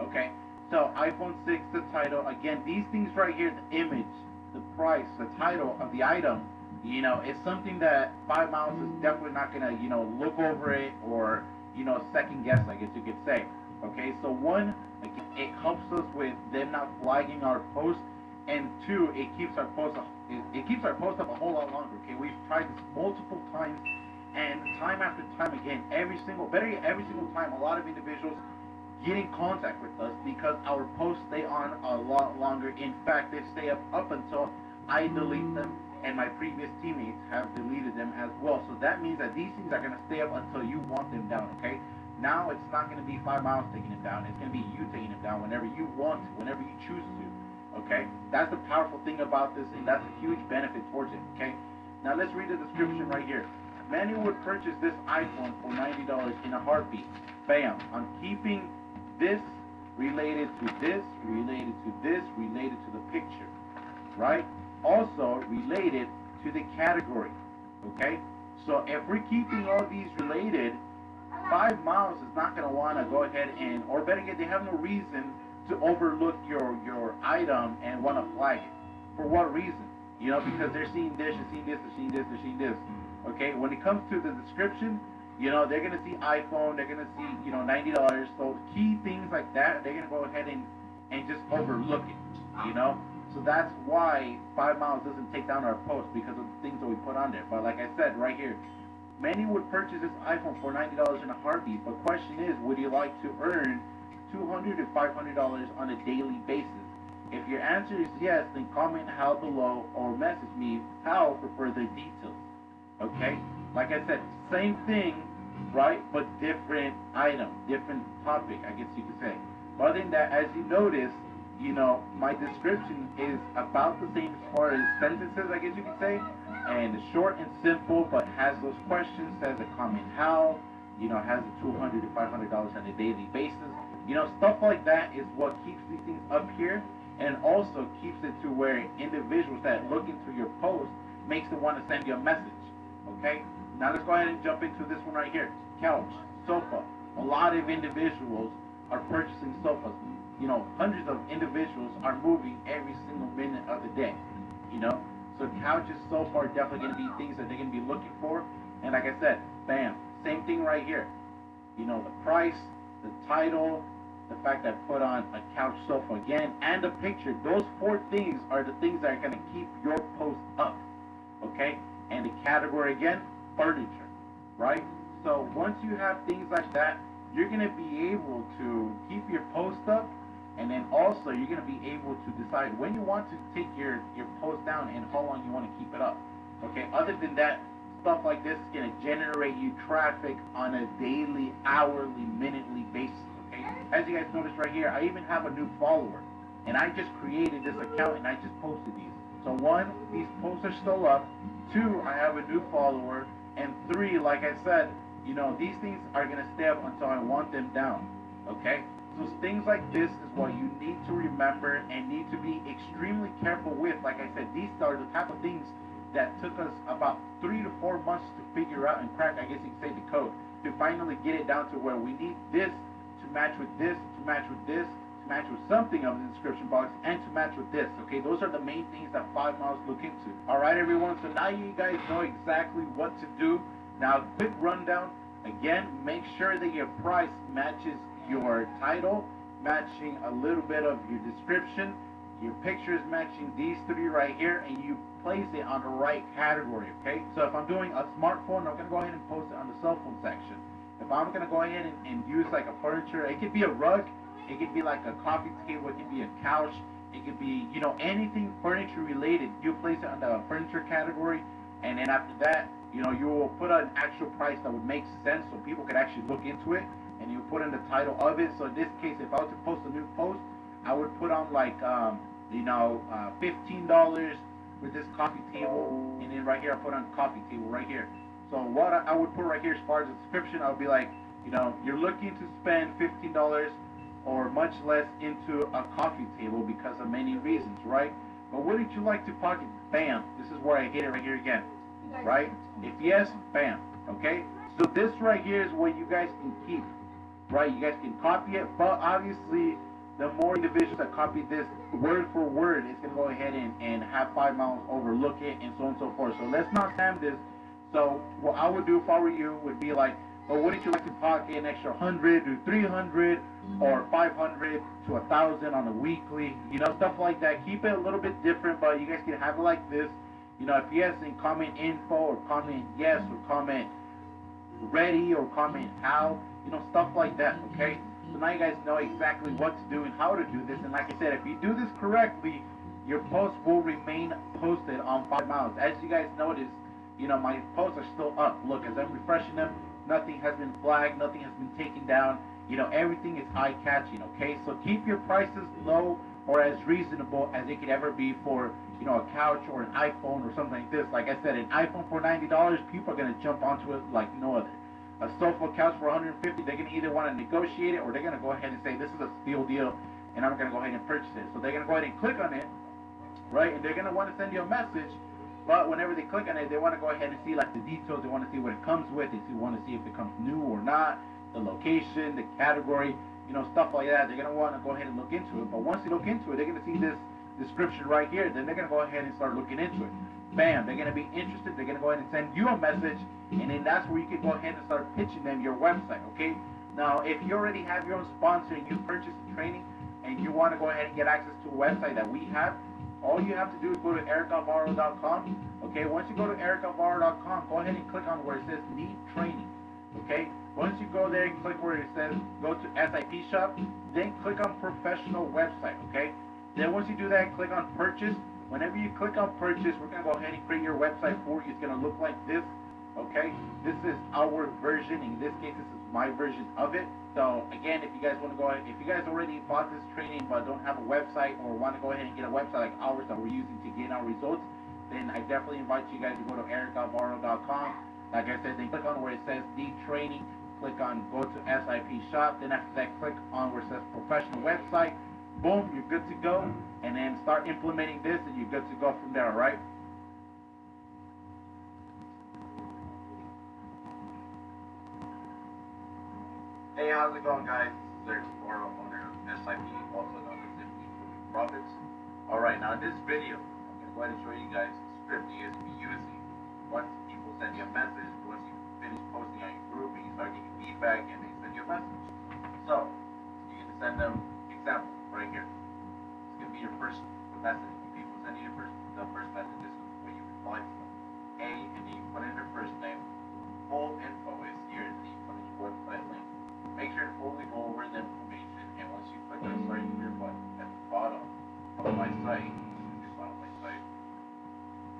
Okay, so iPhone 6, the title, again, these things right here, the image, the price, the title of the item, it's something that 5 Miles is definitely not going to, look over it or, second guess, I guess you could say. Okay, so one, it helps us with them not flagging our post, and two, it keeps our post up a whole lot longer. Okay, we've tried this multiple times, and time after time again, every single time, a lot of individuals get in contact with us because our posts stay on a lot longer. In fact, they stay up until I delete them, and my previous teammates have deleted them as well. So that means that these things are going to stay up until you want them down. Okay. Now it's not going to be 5 Miles taking it down. It's going to be you taking it down whenever you want to, whenever you choose to. Okay, that's the powerful thing about this, and that's a huge benefit towards it. Okay, now let's read the description right here. Many would purchase this iPhone for $90 in a heartbeat. Bam! I'm keeping this related to this, related to this, related to the picture, right? Also related to the category. Okay, so if we're keeping all these related, 5 Miles is not going to want to go ahead and, or better yet, they have no reason to overlook your item and want to flag it. For what reason? Because they're seeing this, they're seeing this, they're seeing this, they're seeing this. Okay, when it comes to the description, they're gonna see iPhone, they're gonna see, $90. So key things like that, they're gonna go ahead and just overlook it. So that's why 5 Miles doesn't take down our post, because of the things that we put on there. But like I said right here, many would purchase this iPhone for $90 in a heartbeat. But question is, would you like to earn $200 to $500 on a daily basis? If your answer is yes, then comment how below or message me how for further details. Okay? Like I said, same thing, right? But different item, different topic, I guess you could say. But other than that, as you notice, my description is about the same as far as sentences, I guess you could say. And it's short and simple, but has those questions, says a comment how, has the $200 to $500 on a daily basis. Stuff like that is what keeps these things up here, and also keeps it to where individuals that look into your post makes them want to send you a message. Okay? Now let's go ahead and jump into this one right here. Couch, sofa. A lot of individuals are purchasing sofas. Hundreds of individuals are moving every single minute of the day. So couches, sofa are definitely going to be things that they're going to be looking for. And like I said, bam, same thing right here. The price, the title, the fact that I put on a couch sofa again, and the picture. Those 4 things are the things that are going to keep your post up. Okay? And the category again, furniture. Right? So once you have things like that, you're going to be able to keep your post up, and then also you're going to be able to decide when you want to take your post down and how long you want to keep it up. Okay? Other than that, stuff like this is going to generate you traffic on a daily, hourly, minutely basis. Okay? As you guys notice right here, I even have a new follower, and I just created this account and I just posted these. So one, these posts are still up. Two, I have a new follower. And three, like I said, these things are gonna stay up until I want them down. Okay? So things like this is what you need to remember and need to be extremely careful with. Like I said, these are the type of things that took us about 3 to 4 months to figure out and crack, I guess you could say, the code. To finally get it down to where we need this to match with this, to match with this, to match with something of the description box, and to match with this. Okay, those are the main things that 5 miles look into. Alright everyone, so now you guys know exactly what to do. Now quick rundown. Again, make sure that your price matches your title, matching a little bit of your description, your pictures matching these three right here, and you place it on the right category, okay? So if I'm doing a smartphone, I'm gonna go ahead and post it on the cell phone section. If I'm gonna go ahead and use like a furniture, it could be a rug, it could be like a coffee table, it could be a couch, it could be, anything furniture related. You place it on the furniture category, and then after that, you will put an actual price that would make sense so people could actually look into it, and you put in the title of it. So in this case, if I was to post a new post, I would put on like, $15 with this coffee table, and then right here I put on coffee table right here. So what I would put right here as far as the description, I would be like, you're looking to spend $15 or much less into a coffee table because of many reasons, right? But wouldn't you like to pocket? Bam, this is where I hit it right here again, right? If yes, bam, okay? So this right here is what you guys can keep, right? You guys can copy it, but obviously the more individuals that copy this word for word, it's going to go ahead and have 5 miles overlook it and so on and so forth. So let's not spam this. So what I would do if I were you would be like, well, wouldn't you like to pocket an extra 100 to 300 or 500 to 1,000 on a weekly, stuff like that. Keep it a little bit different, but you guys can have it like this. If yes, then comment info or comment yes or comment ready or comment how, stuff like that, okay? So now you guys know exactly what to do and how to do this. And like I said, if you do this correctly, your posts will remain posted on 5 miles. As you guys notice, my posts are still up. Look, as I'm refreshing them, nothing has been flagged, nothing has been taken down. Everything is eye-catching, okay? So keep your prices low or as reasonable as it could ever be for, a couch or an iPhone or something like this. Like I said, an iPhone for $90, people are going to jump onto it like no other. A sofa couch for $150, they're going to either want to negotiate it or they're going to go ahead and say, this is a steal deal, and I'm going to go ahead and purchase it. So they're going to go ahead and click on it, right? And they're going to want to send you a message, but whenever they click on it, they want to go ahead and see like the details. They want to see what it comes with. They want to see if it comes new or not, the location, the category, stuff like that. They're going to want to go ahead and look into it. But once they look into it, they're going to see this description right here. Then they're going to go ahead and start looking into it. Bam, they're going to be interested. They're going to go ahead and send you a message, and then that's where you can go ahead and start pitching them your website, okay? Now, if you already have your own sponsor and you purchased the training and you want to go ahead and get access to a website that we have, all you have to do is go to ericalvaro.com, okay? Once you go to ericalvaro.com, go ahead and click on where it says need training, okay? Once you go there, click where it says go to SIP shop, then click on professional website, okay? Then once you do that, click on purchase. Whenever you click on purchase, we're going to go ahead and create your website for you. It's going to look like this, okay? This is our version. In this case, this is my version of it. So again, if you guys want to go ahead, if you guys already bought this training but don't have a website or want to go ahead and get a website like ours that we're using to get our results, then I definitely invite you guys to go to ericalvaro.com. Like I said, then click on where it says need training. Click on go to SIP shop. Then after that, click on where it says professional website. Boom, you're good to go. And then start implementing this and you're good to go from there, alright? Hey, how's it going, guys? This is Eric Floro, owner of SIP, also known as Improving Profits. Alright, now in this video, I'm going to go ahead and show you guys the script you guys will be using once people send you a message, once you finish posting on your group and you start getting feedback and they send you a message. So, you're going to send them example right here. It's going to be your first message. When people send you the first message, this is where you reply to them. A, and then you put in their first name. Full info is here, and then you put in your website link. Make sure to fully go over the information, and once you click on Start Your button at the bottom of my site,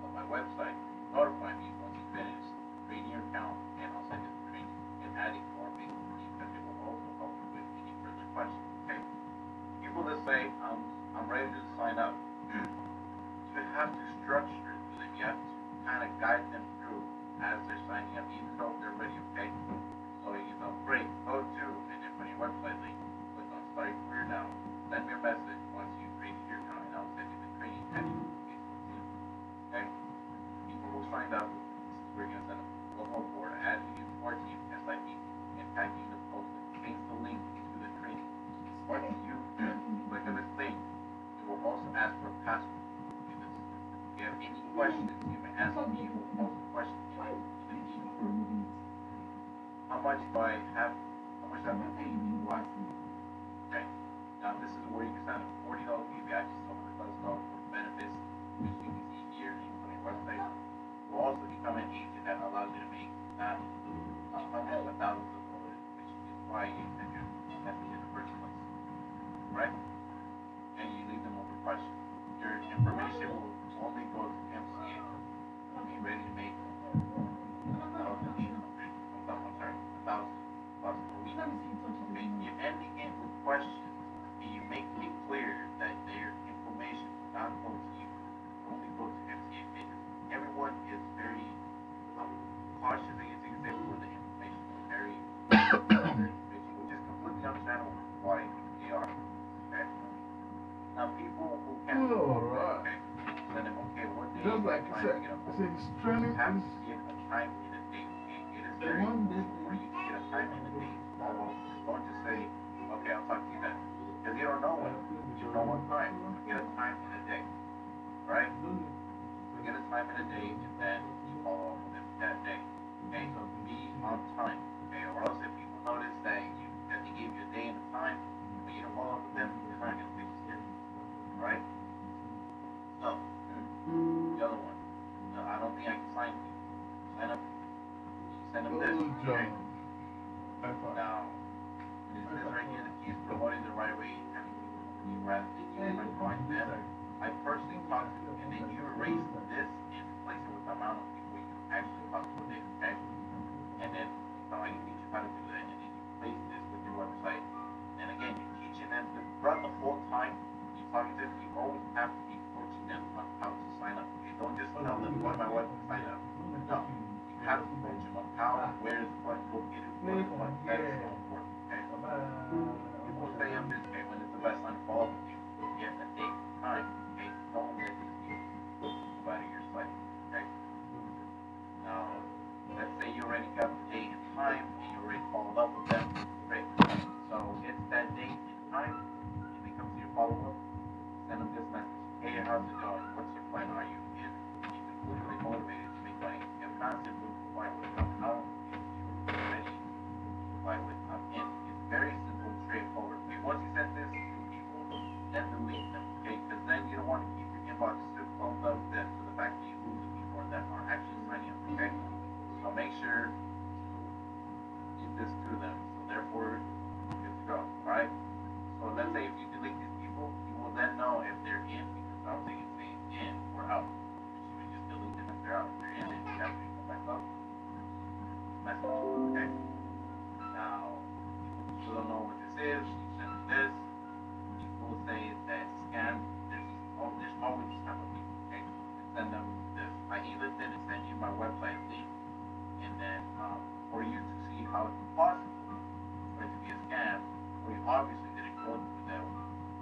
of my website, notify me once you finish, much do I have, how much do I have to pay you? Why? Okay. Now this is where you can sign up $40 fee, actually $100,000 for benefits, which you can see here on your website. Will also become an agent that allows you to make not hundreds but thousands of dollars, which is why you send your message in the first place, right? And you leave them with a question. Your information will only go to MCA. Be ready to make 1,800. I'm sorry, 1,000 plus per week. Okay, you're ending it with questions, and you make it clear that their information will not go to you, it only go to MCA pages. Everyone is very cautious, I guess you can say, for the information. Very which is completely understandable why they are. Okay. Now people who can't okay, send them what day Just like is you time said, to get up. it's training You have is to get a time in a day. Okay? It is very important for you to get a time in a day. Don't just say, okay, I'll talk to you then. Because you don't know when. You don't know what time. So get a time in a day. Right? So get a time in a day and then you follow up with them that day. Okay? So be on time. Okay? Or else if people notice that they gave you a day and a time, but you don't follow up with them, they're not gonna fix it. Right? So the other one. No, I don't think I can sign you. Sign up. You send them this. Okay? Now, it says right here the key is promoting the right way, having people rather than you trying to find them. I personally talked to them, and then you erase this and replace it with the amount of people you actually talk to today, okay? And then I can teach you how to do that, and then you replace this with your website. And again, you're teaching them throughout the whole time you're talking to them, you always have to be coaching them on how to sign up. Okay? Don't just tell them, go to my website, sign up. No. You have to coach them on how, where is the button, go get it, where is the button. That is so important, okay? People say I'm this, okay, when is the best time to follow up with you? Get a date, time, okay? Don't let these people move out of your site, okay? Now, let's say you already got the date and time, and you already followed up with them, great. So it's that date and time, and it comes to your follow-up, send them this message. Hey, how's it going? What's your plan? Are you in? You completely motivated to make money. If not, simply reply with I'm out. If you're ready, reply with I'm in. It's very simple, straightforward. Okay, once you send this to people, then delete them. Okay, because then you don't want to keep your inbox too plugged up then to the fact that you lose the people that are actually signing up. Okay, so make sure to give this to them. So therefore, you're good to go. All right. So let's say if you delete these people, you will then know if they're in, because obviously it's saying in or out. You would just delete them if they're out. If they're in, then you have to come back up. Message. Okay. Now, people still don't know what this is. You send them this. People say that scam. There's always this type of people. Okay. And send them this. I either then send you my website link, and then for you to see how it's possible for it to be a scam, or you obviously didn't go through them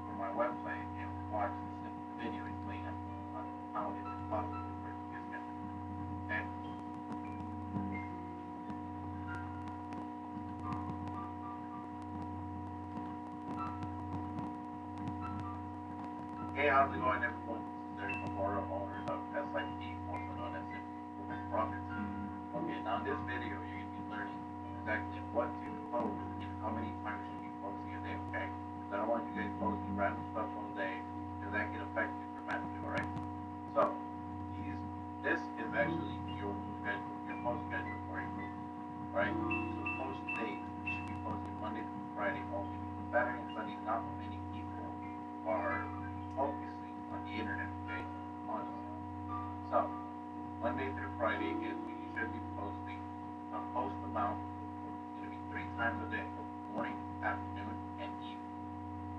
for my website and watch the simple video explaining on how it is possible for it to be a scam. Okay? Hey, how's it going, everyone? This is Derek Memorial, owner of SIP, also known as Improvement Profits. Okay, now in this video, you're going to be learning exactly what to post and how many times should you post a day, okay? Because I don't want you guys posting random stuff all day, because that can affect you dramatically, alright? So, this is actually your schedule, your post schedule for your group, right? So post days, you should be posting Monday through Friday only, because Saturday and Sunday, not many people are focusing on the internet, okay? Honestly. So, Monday through Friday is when you should be posting. A post amount is going to be 3 times a day, morning, afternoon, and evening.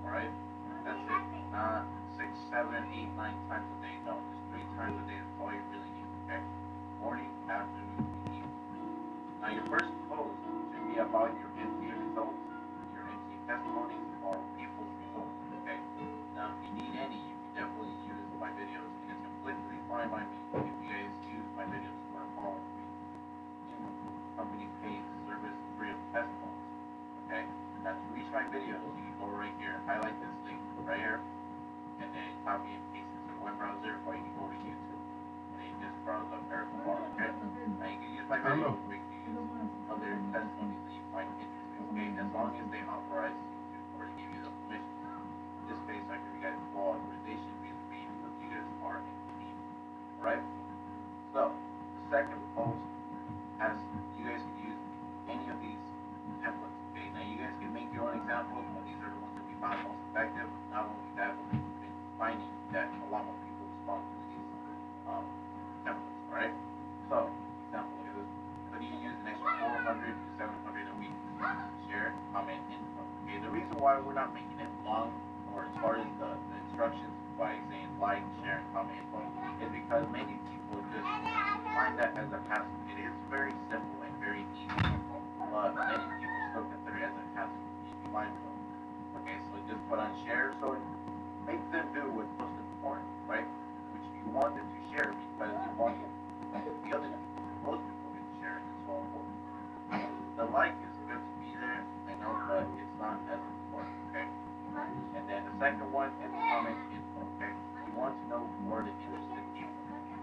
Alright? That's it. Not 6, 7, 8, 9 times a day. No, just 3 times a day. That's all you really need, okay? Morning, afternoon, and evening. Now, your first post should be about your MCA results, your MCA testimonies, or people's results, okay? Now, if you need any, you can definitely use my videos, and it's completely fine by me if you guys use my videos for following me in company paid service free of testimonies, okay? Now, to reach my videos, you can go right here, highlight this link right here, and then copy and paste it to the web browser, or you can go to YouTube, and then just browse up Eric Lamar, okay? Now, you can use my videos, or you can use other testimonies that you find interesting. Okay, as long as they authorize you to or give you the permission. In this case, I give you guys full authorization basically because you guys are a team. Alright? So the second post has you guys can use any of these templates. Okay, now you guys can make your own examples, but these are the ones that we found most effective. Not only that, but we've been finding that a lot more people respond to these templates. Alright? So, example, look at this. So you use an extra 400 to 700 a week. Share, comment, info. Okay, the reason why we're not making it long or as far as the instructions by saying like, share, and comment info is because many people just find that as a hassle. It is very simple and very easy, but many people still consider it as a hassle. Be mindful. Okay, so just put on share, so it makes them do what's most important, right? Which you want them to share because you want the other people, most people to share it. It's so important. The like is good to be there, I know, but it's not as important, okay? And then the second one is comment info, okay? You want to know more the interested people,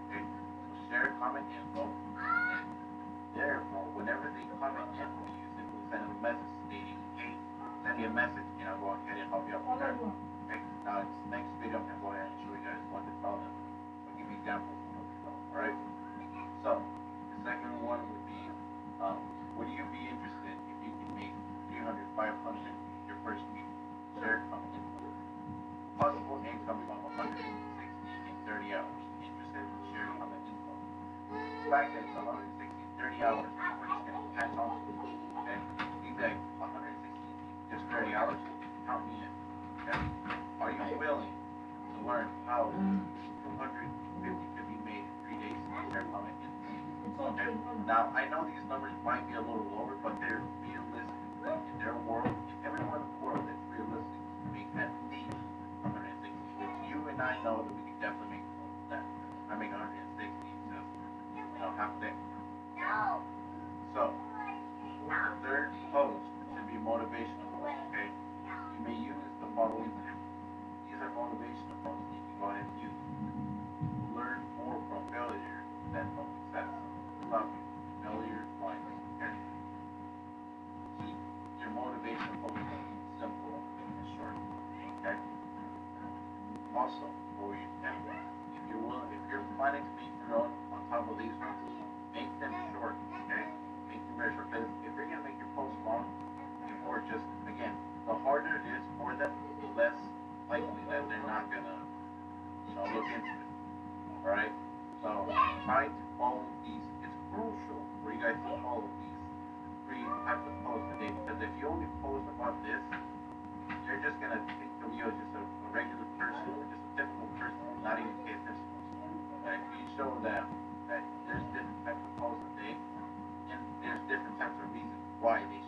okay? So share comment info, and therefore, whenever they comment info, you simply send them a message stating, hey, send me a message, and I'll go ahead and help you out with that. Okay? Now, next video, I'm going to go ahead and show you guys what to tell them. I'll give you examples of what to tell them, alright? So, the second one would be, would you be interested if you can make 300, 500 your first week? Share comment info. Possible income of 160 in 30 hours. Interested? Share comment info. The fact that it's 160 in 30 hours, we're just going to catch on to it. Okay? Be like 160 just 30 hours, count me in. Okay? Are you willing to learn how 250 could be made in 3 days? Share comment info. Okay. Now, I know these numbers might be a little lower, but they're realistic in their world. In everyone in the world, it's realistic to make at least 160. If you and I know that we can definitely make more than that. I make 160 just, half a day. So, the third post should be motivational post, okay? You may use the following templates. These are motivational posts you can go ahead and use. Learn more from failure than from success. Love you. Failure, wine, everything. Keep your motivation focused, simple and short. Okay? Also, for your template, if you're planning to make your own on top of these ones, make them short, okay? Make them very short. Because if you're gonna make your post long, or just again, the harder it is for them, the less likely that they're not gonna, look into it. Alright? So try to follow these. It's crucial for you guys to follow these 3 types of posts a day, because if you only post about this, you're just gonna think of you as just a regular person or just a typical person, not even pay attention. But if you show that there's different types of posts a day, and there's different types of reasons why they